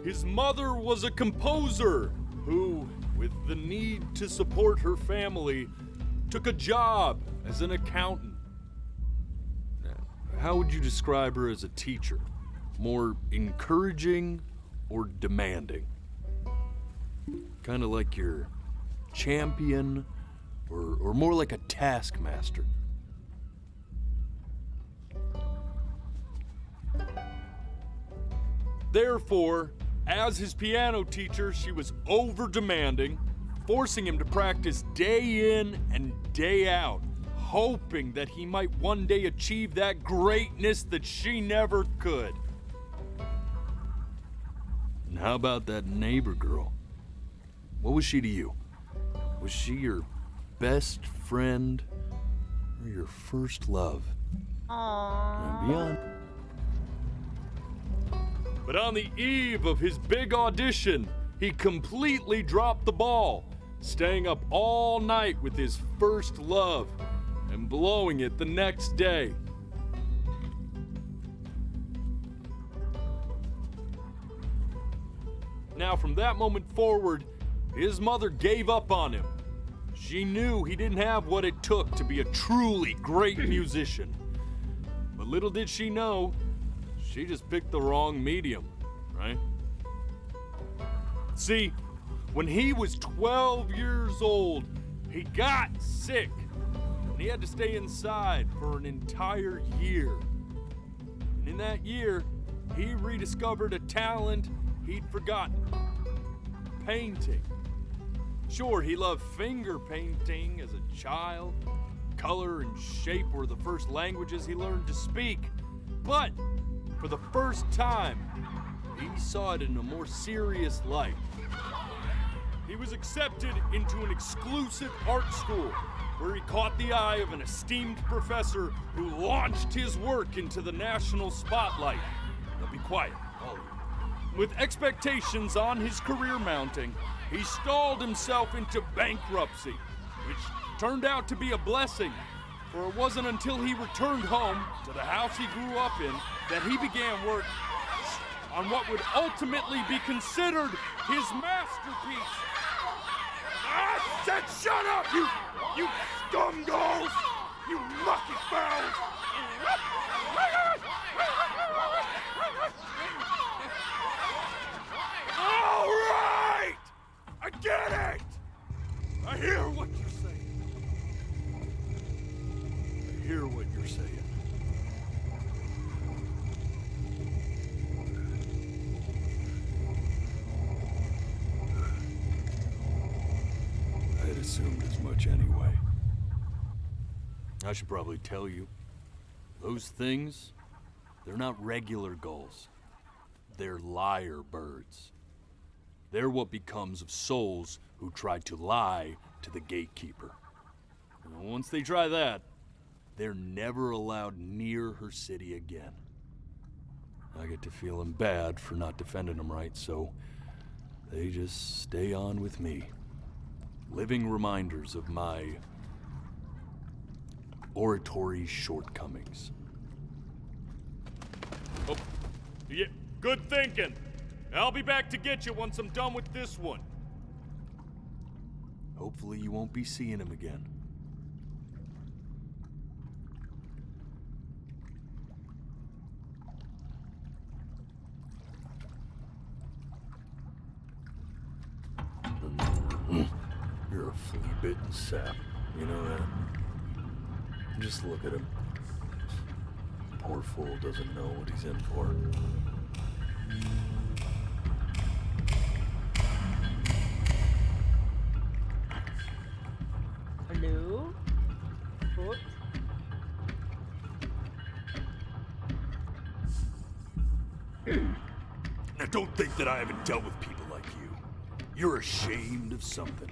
His mother was a composer who, with the need to support her family, took a job as an accountant. How would you describe her as a teacher? More encouraging or demanding? Kind of like your champion or more like a taskmaster? Therefore, as his piano teacher, she was over-demanding, forcing him to practice day in and day out, hoping that he might one day achieve that greatness that she never could. And how about that neighbor girl? What was she to you? Was she your best friend or your first love? And beyond. But on the eve of his big audition, he completely dropped the ball, staying up all night with his first love and blowing it the next day. Now, from that moment forward, his mother gave up on him. She knew he didn't have what it took to be a truly great musician. But little did she know, she just picked the wrong medium, right? See, when he was 12 years old, he got sick, and he had to stay inside for an entire year. And in that year, he rediscovered a talent he'd forgotten: painting. Sure, he loved finger painting as a child. Color and shape were the first languages he learned to speak. But for the first time, he saw it in a more serious light. He was accepted into an exclusive art school where he caught the eye of an esteemed professor who launched his work into the national spotlight. Now be quiet, all of you. With expectations on his career mounting, he stalled himself into bankruptcy, which turned out to be a blessing, for it wasn't until he returned home to the house he grew up in that he began work on what would ultimately be considered his masterpiece. I said shut up, you scumballs! You lucky fowls! All right! I get it! I hear what you're saying. I hear what you're saying. I had assumed as much anyway. I should probably tell you, those things, they're not regular gulls. They're lyre birds. They're what becomes of souls who try to lie to the gatekeeper. And once they try that, they're never allowed near her city again. I get to feeling bad for not defending them right, so they just stay on with me. Living reminders of my oratory shortcomings. Oh, yeah, good thinking. I'll be back to get you once I'm done with this one. Hopefully you won't be seeing him again. You're a flea-bitten sap, you know that? Just look at him. Poor fool doesn't know what he's in for. Hello? What? Now don't think that I haven't dealt with people like you. You're ashamed of something.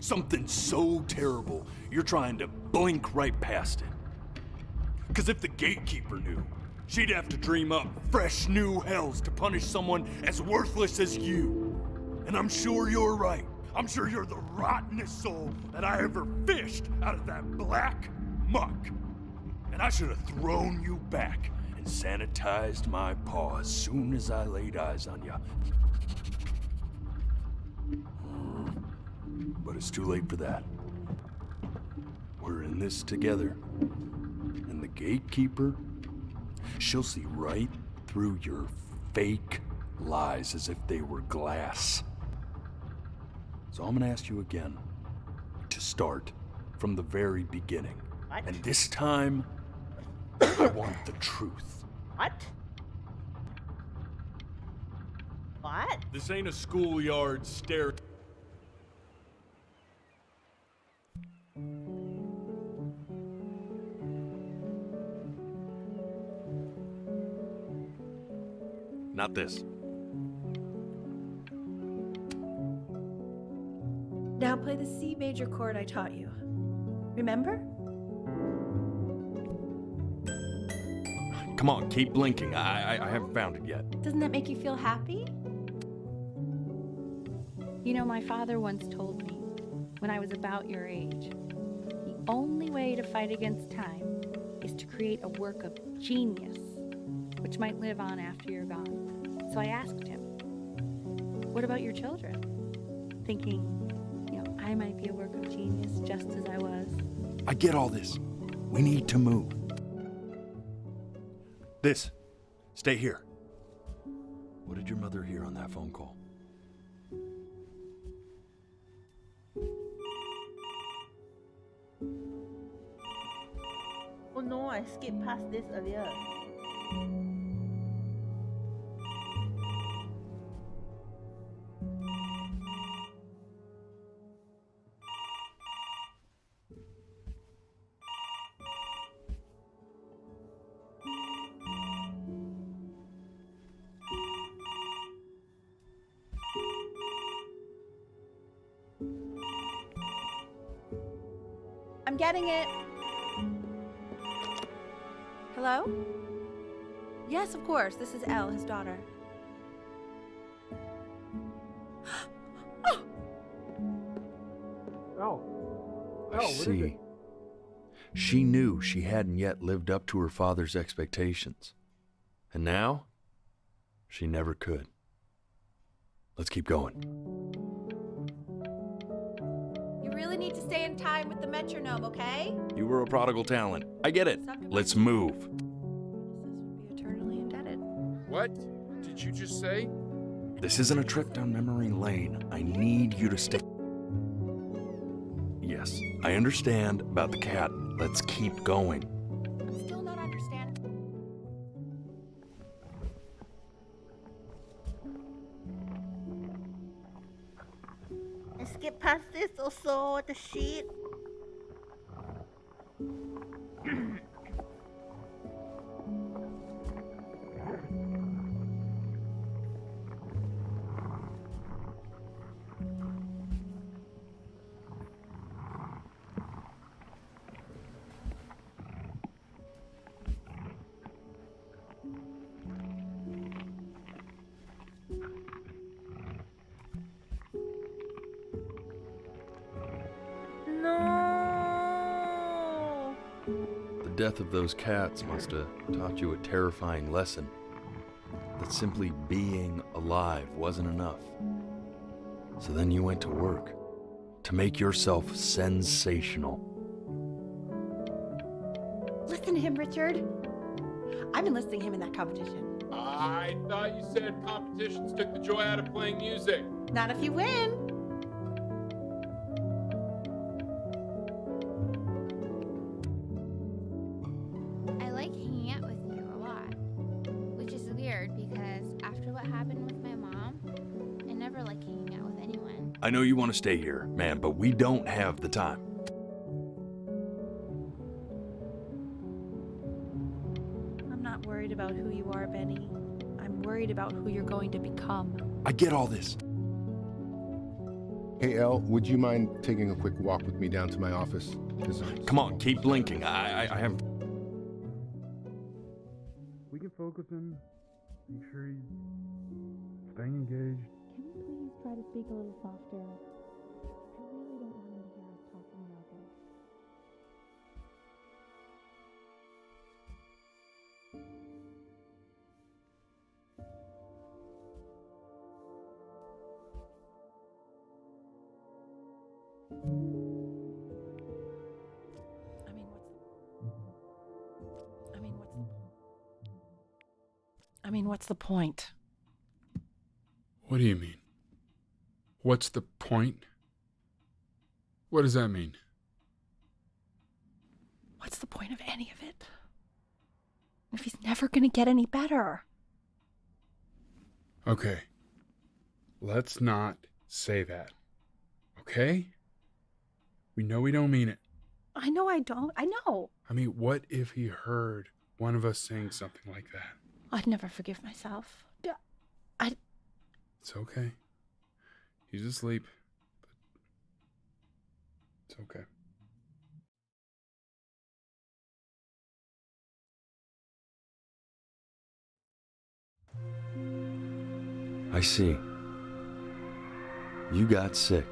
Something so terrible, you're trying to blink right past it. Because if the gatekeeper knew, she'd have to dream up fresh new hells to punish someone as worthless as you. And I'm sure you're right. I'm sure you're the rottenest soul that I ever fished out of that black muck. And I should have thrown you back and sanitized my paw as soon as I laid eyes on you. But it's too late for that. We're in this together. And the gatekeeper, she'll see right through your fake lies as if they were glass. So I'm gonna ask you again to start from the very beginning. What? And this time, I want the truth. What? What? This ain't a schoolyard stare. Not this. Now play the C major chord I taught you. Remember? Come on, keep blinking. I haven't found it yet. Doesn't that make you feel happy? You know, my father once told me, when I was about your age, the only way to fight against time is to create a work of genius, which might live on after you're gone. So I asked him, what about your children? Thinking, I might be a work of genius just as I was. I get all this. We need to move. This. Stay here. What did your mother hear on that phone call? Oh no, I skipped past this earlier. I'm getting it. Hello? Yes, of course. This is Elle, his daughter. I see. She knew she hadn't yet lived up to her father's expectations. And now, she never could. Let's keep going. You really need to stay in time with the metronome, okay? You were a prodigal talent. I get it. Let's move. This would be eternally indebted. What did you just say? This isn't a trip down memory lane. I need you to stay. Yes, I understand about the cat. Let's keep going. I'm still not understanding. I skipped past this also, the shit. No. The death of those cats must have taught you a terrifying lesson. That simply being alive wasn't enough. So then you went to work to make yourself sensational. Listen to him, Richard. I'm enlisting him in that competition. I thought you said competitions took the joy out of playing music. Not if you win. I like hanging out with you a lot, which is weird because after what happened with my mom, I never like hanging out with anyone. I know you want to stay here, man, but we don't have the time. I'm not worried about who you are, Benny. I'm worried about who you're going to become. I get all this. Hey, Elle, would you mind taking a quick walk with me down to my office? Come on, keep blinking. I have. We can focus him. Make sure he's staying engaged. Can we please try to speak a little softer? I really don't want him to hear us talking about this. What's the point? What do you mean? What's the point? What does that mean? What's the point of any of it? If he's never gonna get any better. Okay. Let's not say that. Okay? We know we don't mean it. I know I don't. I know. I mean, what if he heard one of us saying something like that? I'd never forgive myself. It's okay. He's asleep. But it's okay. I see. You got sick.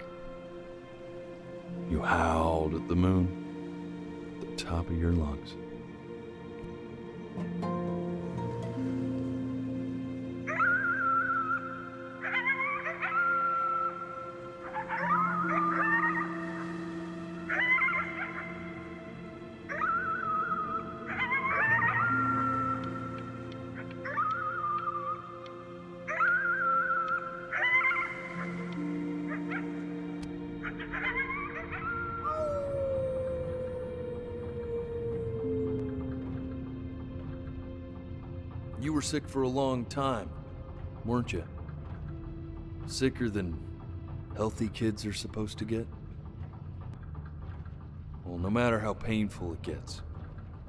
You howled at the moon at the top of your lungs. You were sick for a long time, weren't you? Sicker than healthy kids are supposed to get? Well, no matter how painful it gets,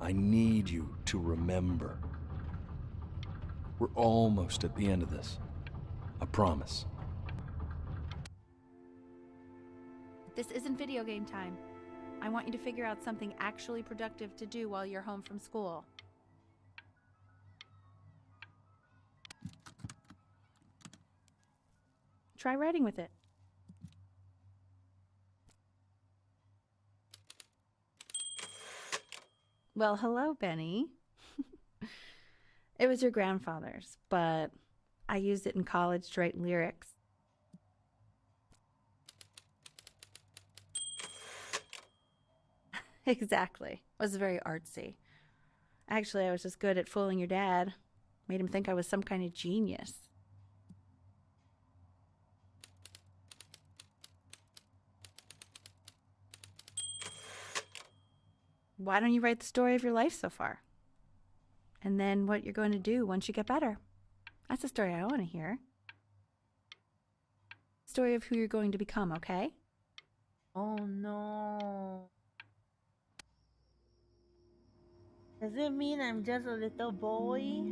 I need you to remember. We're almost at the end of this. I promise. This isn't video game time. I want you to figure out something actually productive to do while you're home from school. Try writing with it. Well, hello, Benny. It was your grandfather's, but I used it in college to write lyrics. Exactly. It was very artsy. Actually, I was just good at fooling your dad. Made him think I was some kind of genius. Why don't you write the story of your life so far? And then what you're going to do once you get better. That's the story I want to hear. Story of who you're going to become, okay? Oh no. Does it mean I'm just a little boy?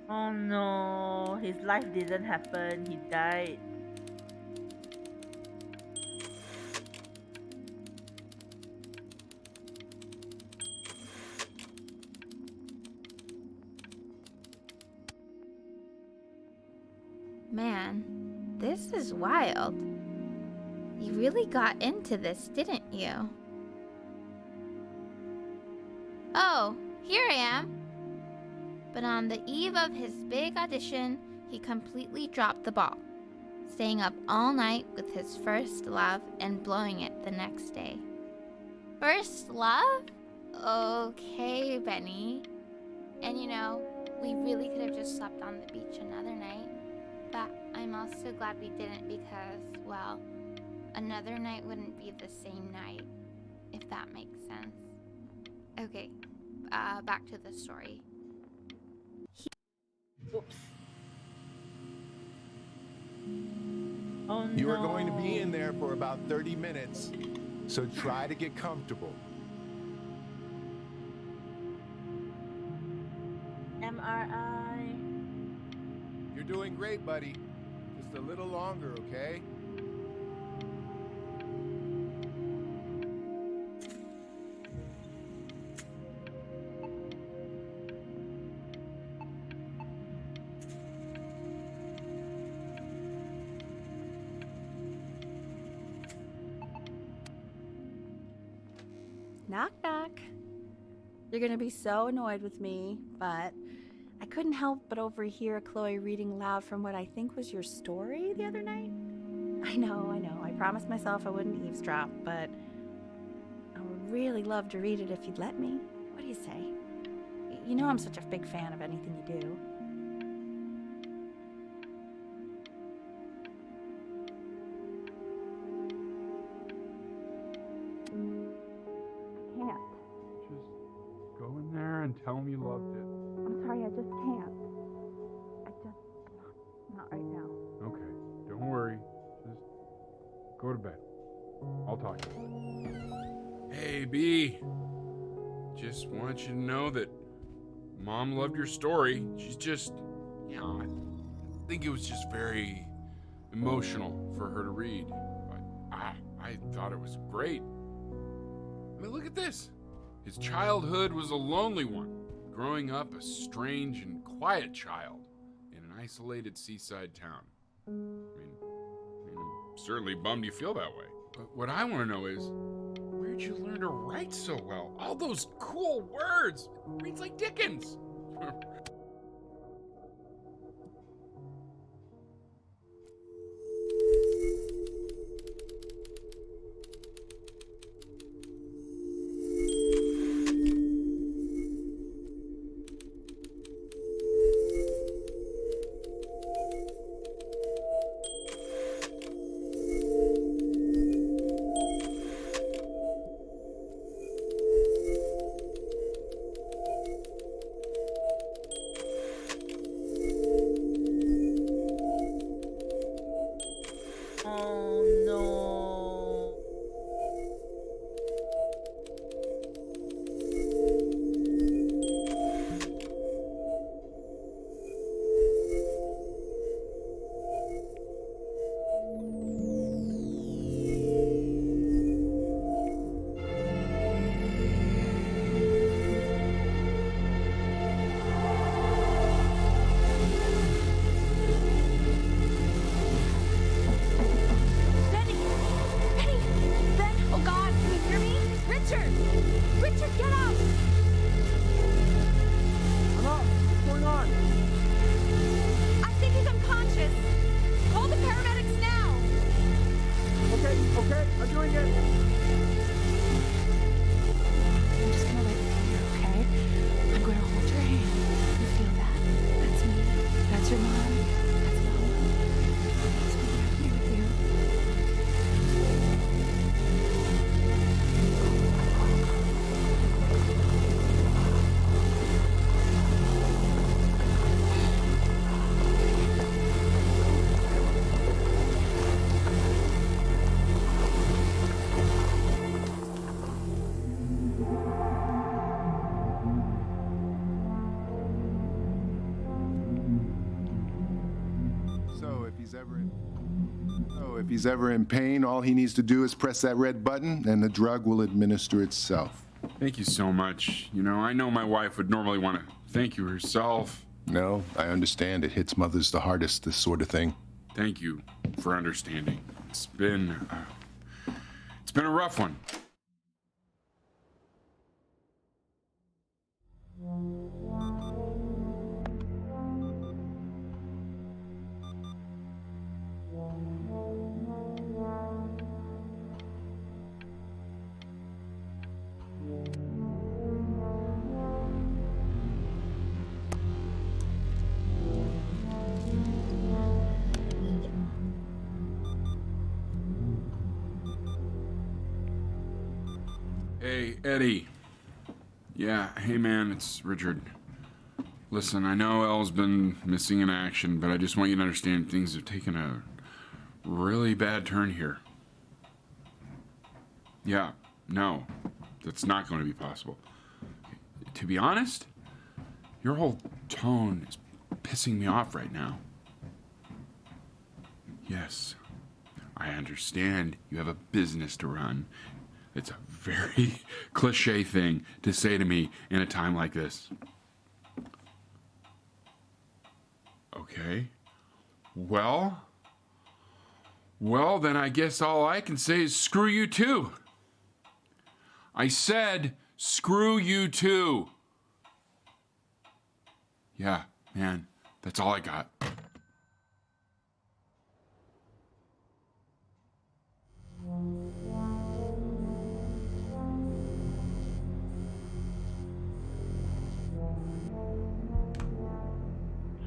Oh no, his life didn't happen, he died. Man, this is wild. You really got into this, didn't you? Oh, here I am. But on the eve of his big audition, he completely dropped the ball, staying up all night with his first love and blowing it the next day. First love? Okay, Benny. And you know, we really could have just slept on the beach another night. But I'm also glad we didn't because, well, another night wouldn't be the same night, if that makes sense. Okay, back to the story. Oops. Oh You no. are going to be in there for about 30 minutes, so try to get comfortable. MRI. You're doing great, buddy. Just a little longer, okay? Knock, knock. You're gonna be so annoyed with me, but I couldn't help but overhear Chloe reading loud from what I think was your story the other night. I know. I promised myself I wouldn't eavesdrop, but I would really love to read it if you'd let me. What do you say? You know I'm such a big fan of anything you do. I can't. Just go in there and tell him you loved it. I'm sorry, I just can't. Not right now. Okay, don't worry. Just go to bed. I'll talk to you. Hey, B. Just want you to know that Mom loved your story. She's just, I think it was just very emotional for her to read. But I thought it was great. I mean, look at this. His childhood was a lonely one, growing up a strange and quiet child in an isolated seaside town. I mean, I'm certainly bummed you feel that way. But what I want to know is, where'd you learn to write so well? All those cool words. It reads like Dickens. Oh no. Benny! Benny! Ben! Oh God, can you hear me? Richard! Richard, get up! I'm up. What's going on? I think he's unconscious. Call the paramedics now! Okay, I'm doing it. I'm just gonna let you feel here, okay? I'm gonna hold your hand. You feel that? That's me. That's your mom. That's Mama. That's me right here with you. So if he's ever in pain, all he needs to do is press that red button and the drug will administer itself. Thank you so much. You know, I know my wife would normally want to thank you herself. No, I understand. It hits mothers the hardest, this sort of thing. Thank you for understanding. It's been a rough one. Hey, Eddie. Yeah, hey man, it's Richard. Listen, I know Elle's been missing in action, but I just want you to understand things have taken a really bad turn here. Yeah, no, that's not going to be possible. To be honest, your whole tone is pissing me off right now. Yes, I understand you have a business to run. It's a very cliche thing to say to me in a time like this. Okay. Well, then I guess all I can say is screw you too. I said screw you too. Yeah, man, that's all I got.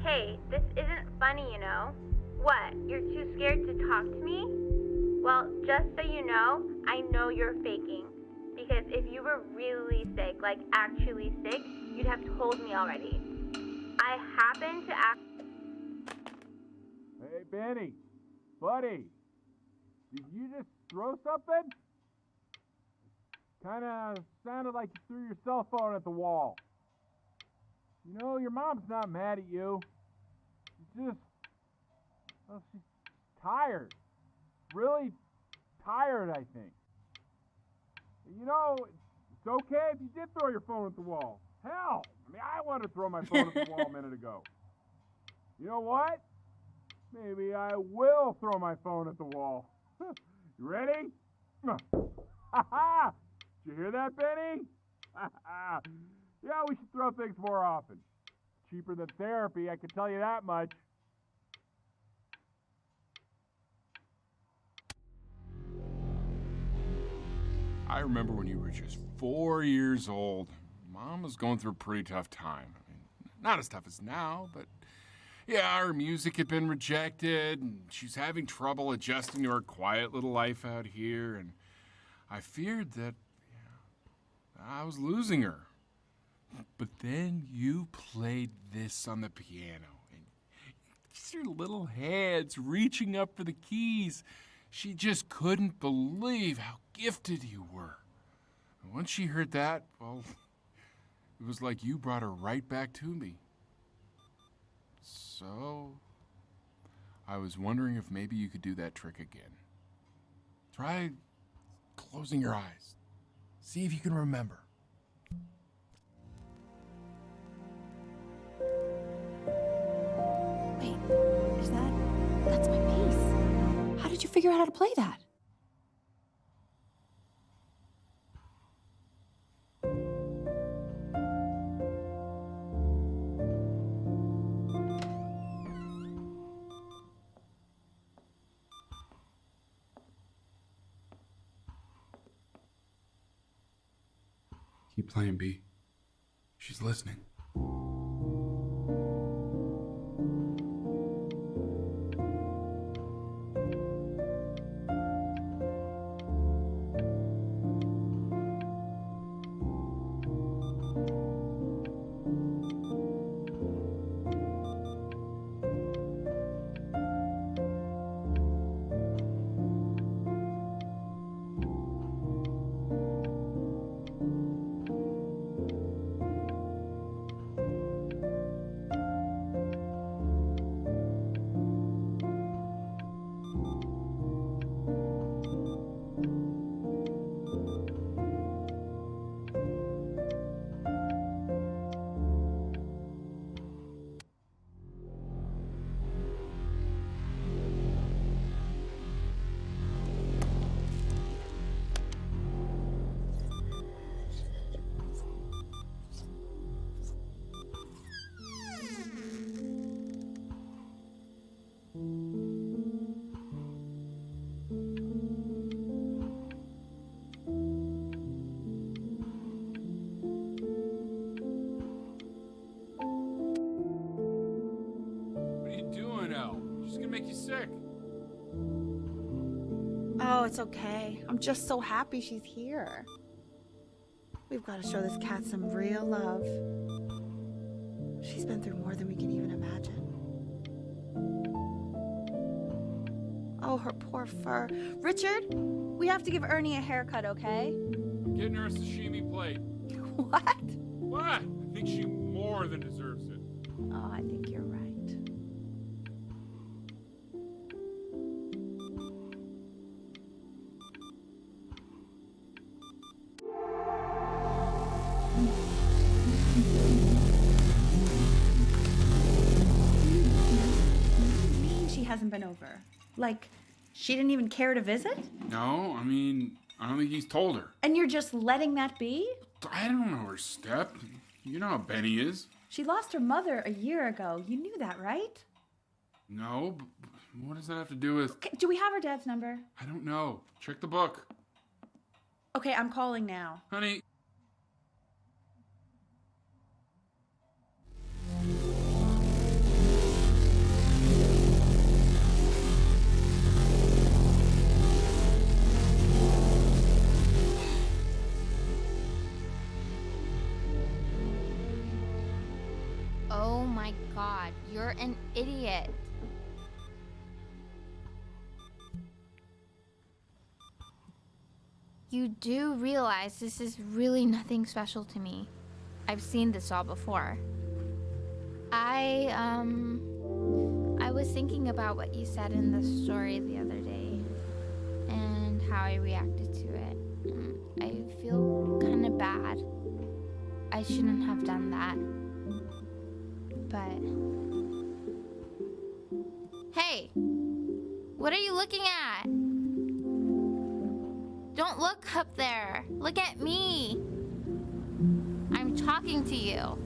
Hey, this isn't funny, you know. What, you're too scared to talk to me? Well, just so you know you're faking. Because if you were really sick, like actually sick, you'd have told me already. I happen to act. Hey, Benny. Buddy. Did you just throw something? Kinda sounded like you threw your cell phone at the wall. You know, your mom's not mad at you. She's just... well, she's tired. Really tired, I think. You know, it's okay if you did throw your phone at the wall. Hell, I mean, I wanted to throw my phone at the wall a minute ago. You know what? Maybe I will throw my phone at the wall. You ready? Ha ha! Did you hear that, Benny? Yeah, we should throw things more often. Cheaper than therapy, I can tell you that much. I remember when you were just 4 years old. Mom was going through a pretty tough time. I mean, not as tough as now, but yeah, her music had been rejected, and she's having trouble adjusting to her quiet little life out here, and I feared that I was losing her. But then you played this on the piano, and just your little hands reaching up for the keys. She just couldn't believe how gifted you were. And once she heard that, well, it was like you brought her right back to me. So, I was wondering if maybe you could do that trick again. Try closing your eyes. See if you can remember. Wait, that's my bass. How did you figure out how to play that? Keep playing, B. She's listening. What are you doing, Elle? She's gonna make you sick. Oh, it's okay. I'm just so happy she's here. We've got to show this cat some real love. She's been through more than we can even imagine. Oh, her poor fur. Richard, we have to give Ernie a haircut, okay? Getting her a sashimi plate. What? What? I think she more than deserves it. Oh, I think you're right. She hasn't been over. Like, she didn't even care to visit? No, I mean, I don't think he's told her. And you're just letting that be? I don't know her step. You know how Benny is. She lost her mother a year ago. You knew that, right? No, but what does that have to do with... Okay, do we have her dad's number? I don't know. Check the book. Okay, I'm calling now. Honey. Oh my god, you're an idiot. You do realize this is really nothing special to me. I've seen this all before. I was thinking about what you said in the story the other day and how I reacted to it. I feel kind of bad. I shouldn't have done that. But... Hey! What are you looking at? Don't look up there. Look at me. I'm talking to you.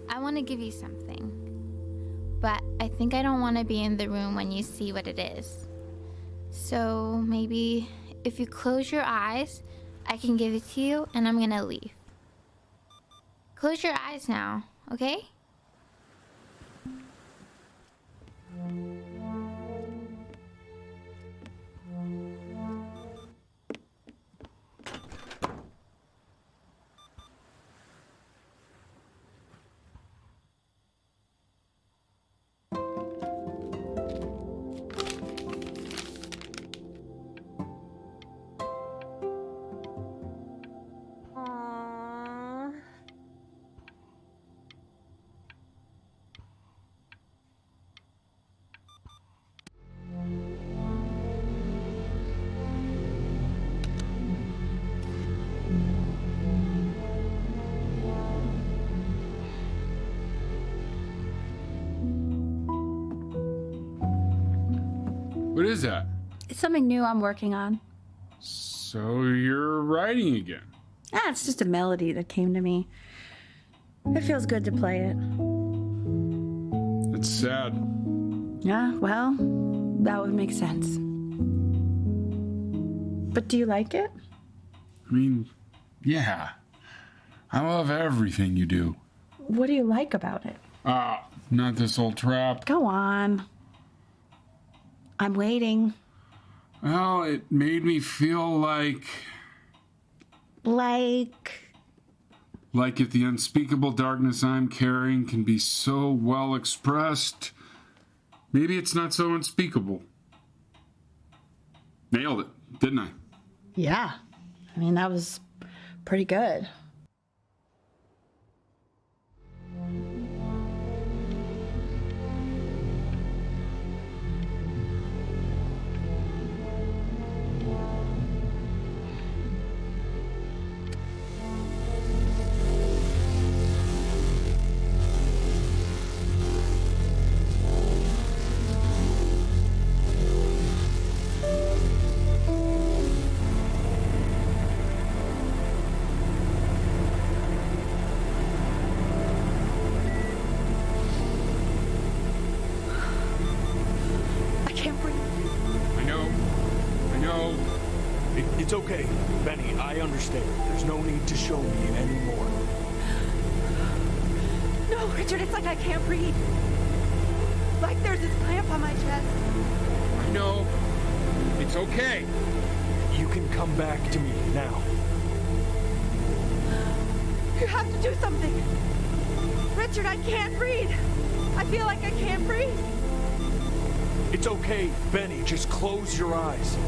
I want to give you something, but I think I don't want to be in the room when you see what it is. So maybe if you close your eyes, I can give it to you and I'm gonna leave. Close your eyes now, okay? Aww. What is that? It's something new I'm working on. So you're writing again? It's just a melody that came to me. It feels good to play it. It's sad. Yeah, well, that would make sense. But do you like it? I mean, yeah. I love everything you do. What do you like about it? Not this old trap. Go on. I'm waiting. Well, it made me feel like if the unspeakable darkness I'm carrying can be so well expressed, maybe it's not so unspeakable. Nailed it, didn't I? Yeah. I mean, that was pretty good. It's okay, Benny, I understand. There's no need to show me anymore. No, Richard, it's like I can't breathe. Like there's this clamp on my chest. I know. It's okay. You can come back to me now. You have to do something. Richard, I can't breathe. I feel like I can't breathe. It's okay, Benny, just close your eyes.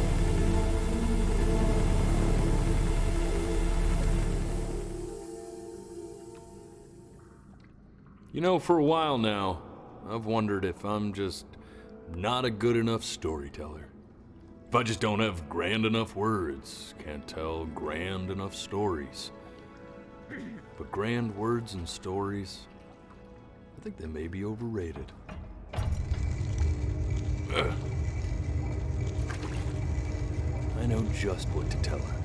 You know, for a while now, I've wondered if I'm just not a good enough storyteller. If I just don't have grand enough words, can't tell grand enough stories. But grand words and stories, I think they may be overrated. I know just what to tell her.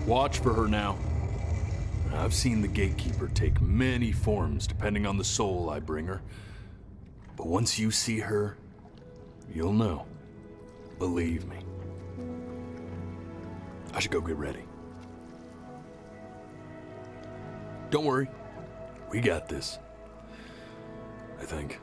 Watch for her now. I've seen the gatekeeper take many forms depending on the soul I bring her. But once you see her, you'll know. Believe me. I should go get ready. Don't worry. We got this. I think.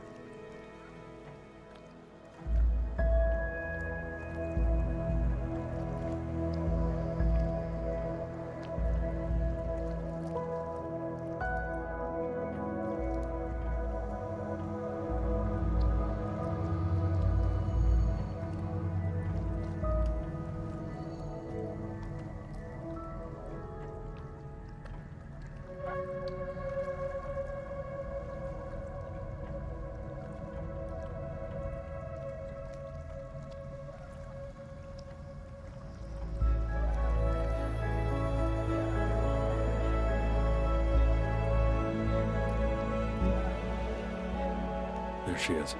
There she is.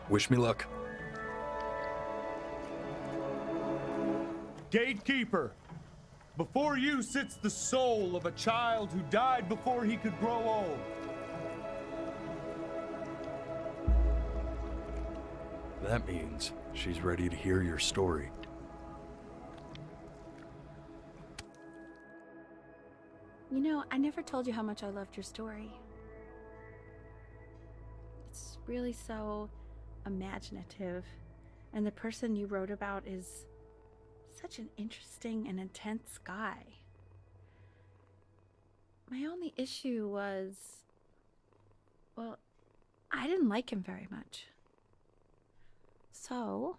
Wish me luck. Gatekeeper, before you sits the soul of a child who died before he could grow old. That means she's ready to hear your story. You know, I never told you how much I loved your story. It's really so imaginative, and the person you wrote about is such an interesting and intense guy. My only issue was, well, I didn't like him very much. So,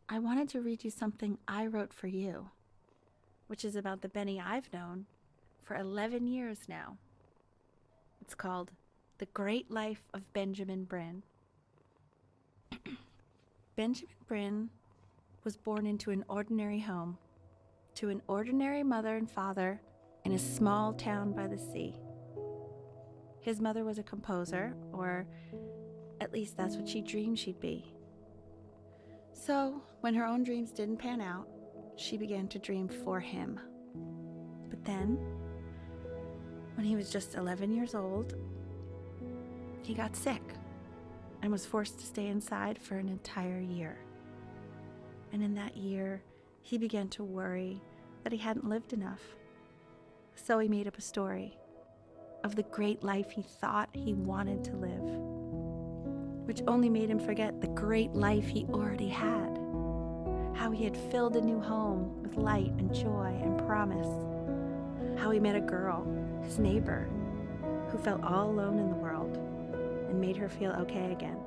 I wanted to read you something I wrote for you, which is about the Benny I've known for 11 years now. It's called The Great Life of Benjamin Bryn. Benjamin Bryn was born into an ordinary home, to an ordinary mother and father in a small town by the sea. His mother was a composer, or at least that's what she dreamed she'd be. So, when her own dreams didn't pan out, she began to dream for him. But then, when he was just 11 years old, he got sick and was forced to stay inside for an entire year. And in that year, he began to worry that he hadn't lived enough. So he made up a story of the great life he thought he wanted to live, which only made him forget the great life he already had, how he had filled a new home with light and joy and promise, how he met a girl, his neighbor, who felt all alone in the world and made her feel okay again,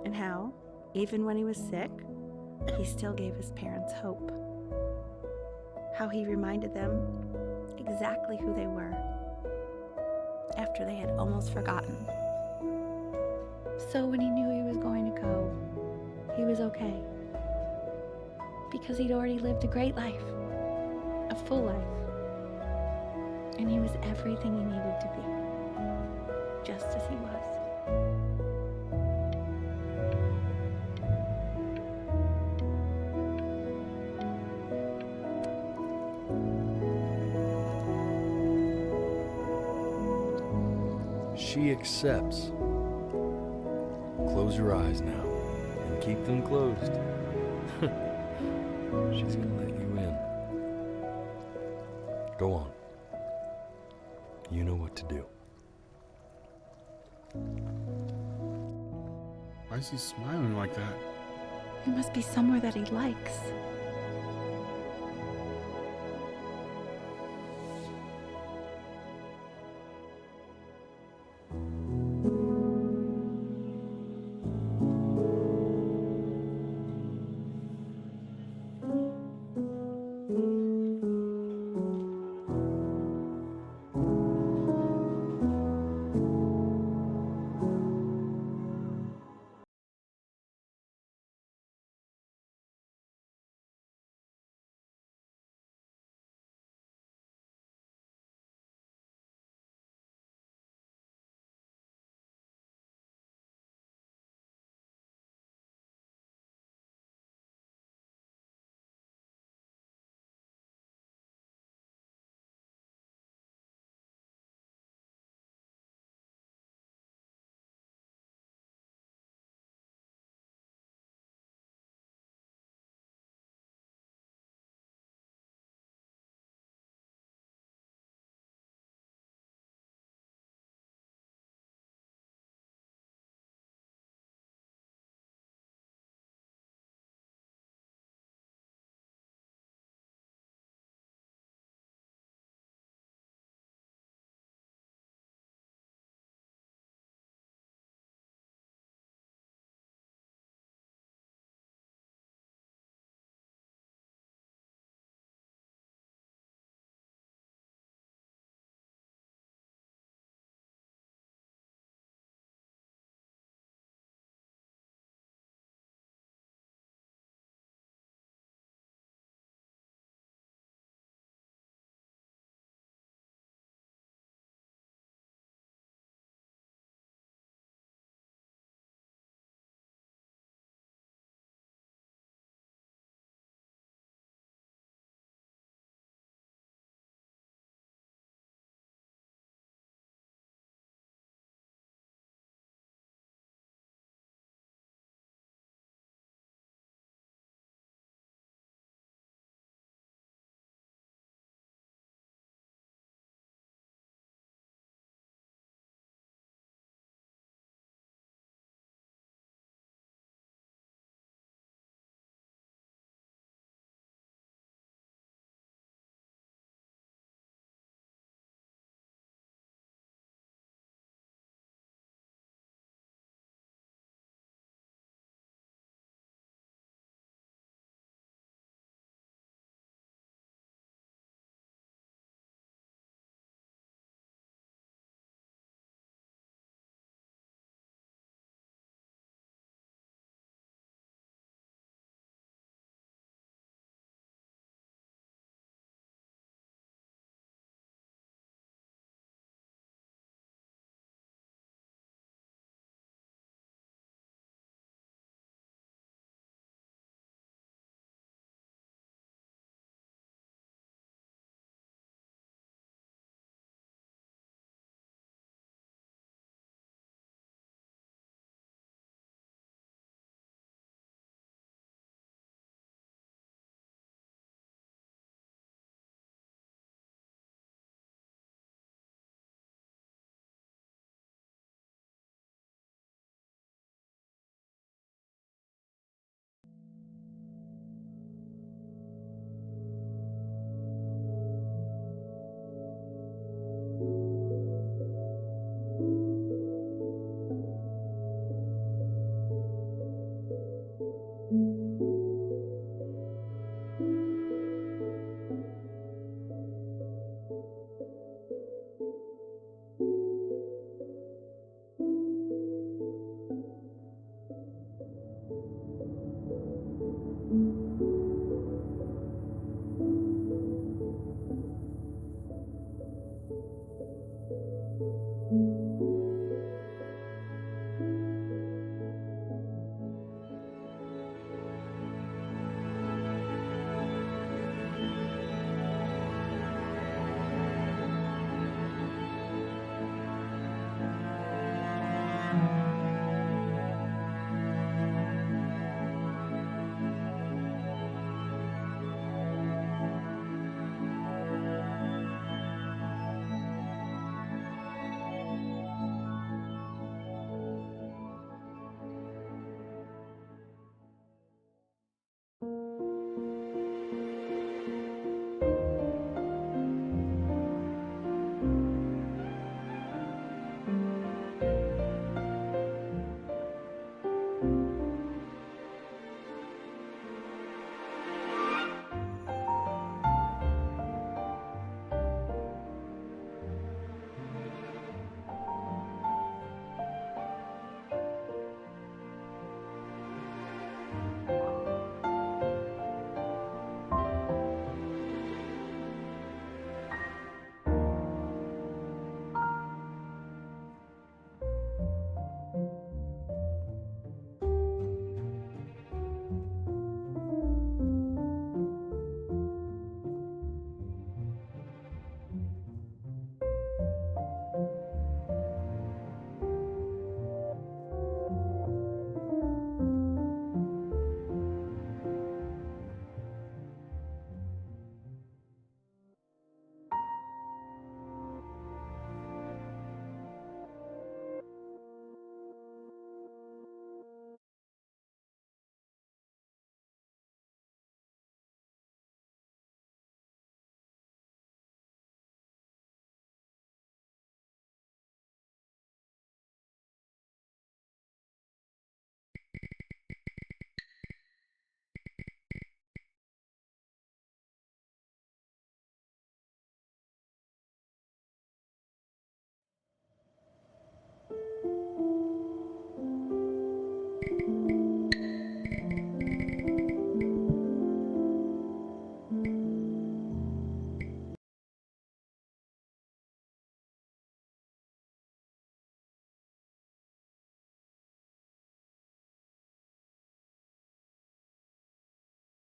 and how, even when he was sick, he still gave his parents hope, how he reminded them exactly who they were after they had almost forgotten. So when he knew he was going to go, he was okay, because he'd already lived a great life, a full life, and he was everything he needed to be, just as he was. She accepts. Close your eyes now and keep them closed. She's gonna let you in. Go on. You know what to do. Why is he smiling like that? It must be somewhere that he likes.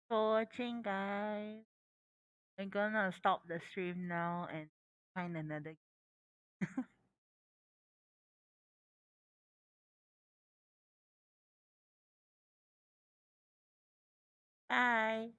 for watching, guys. I'm gonna stop the stream now and find another. Bye.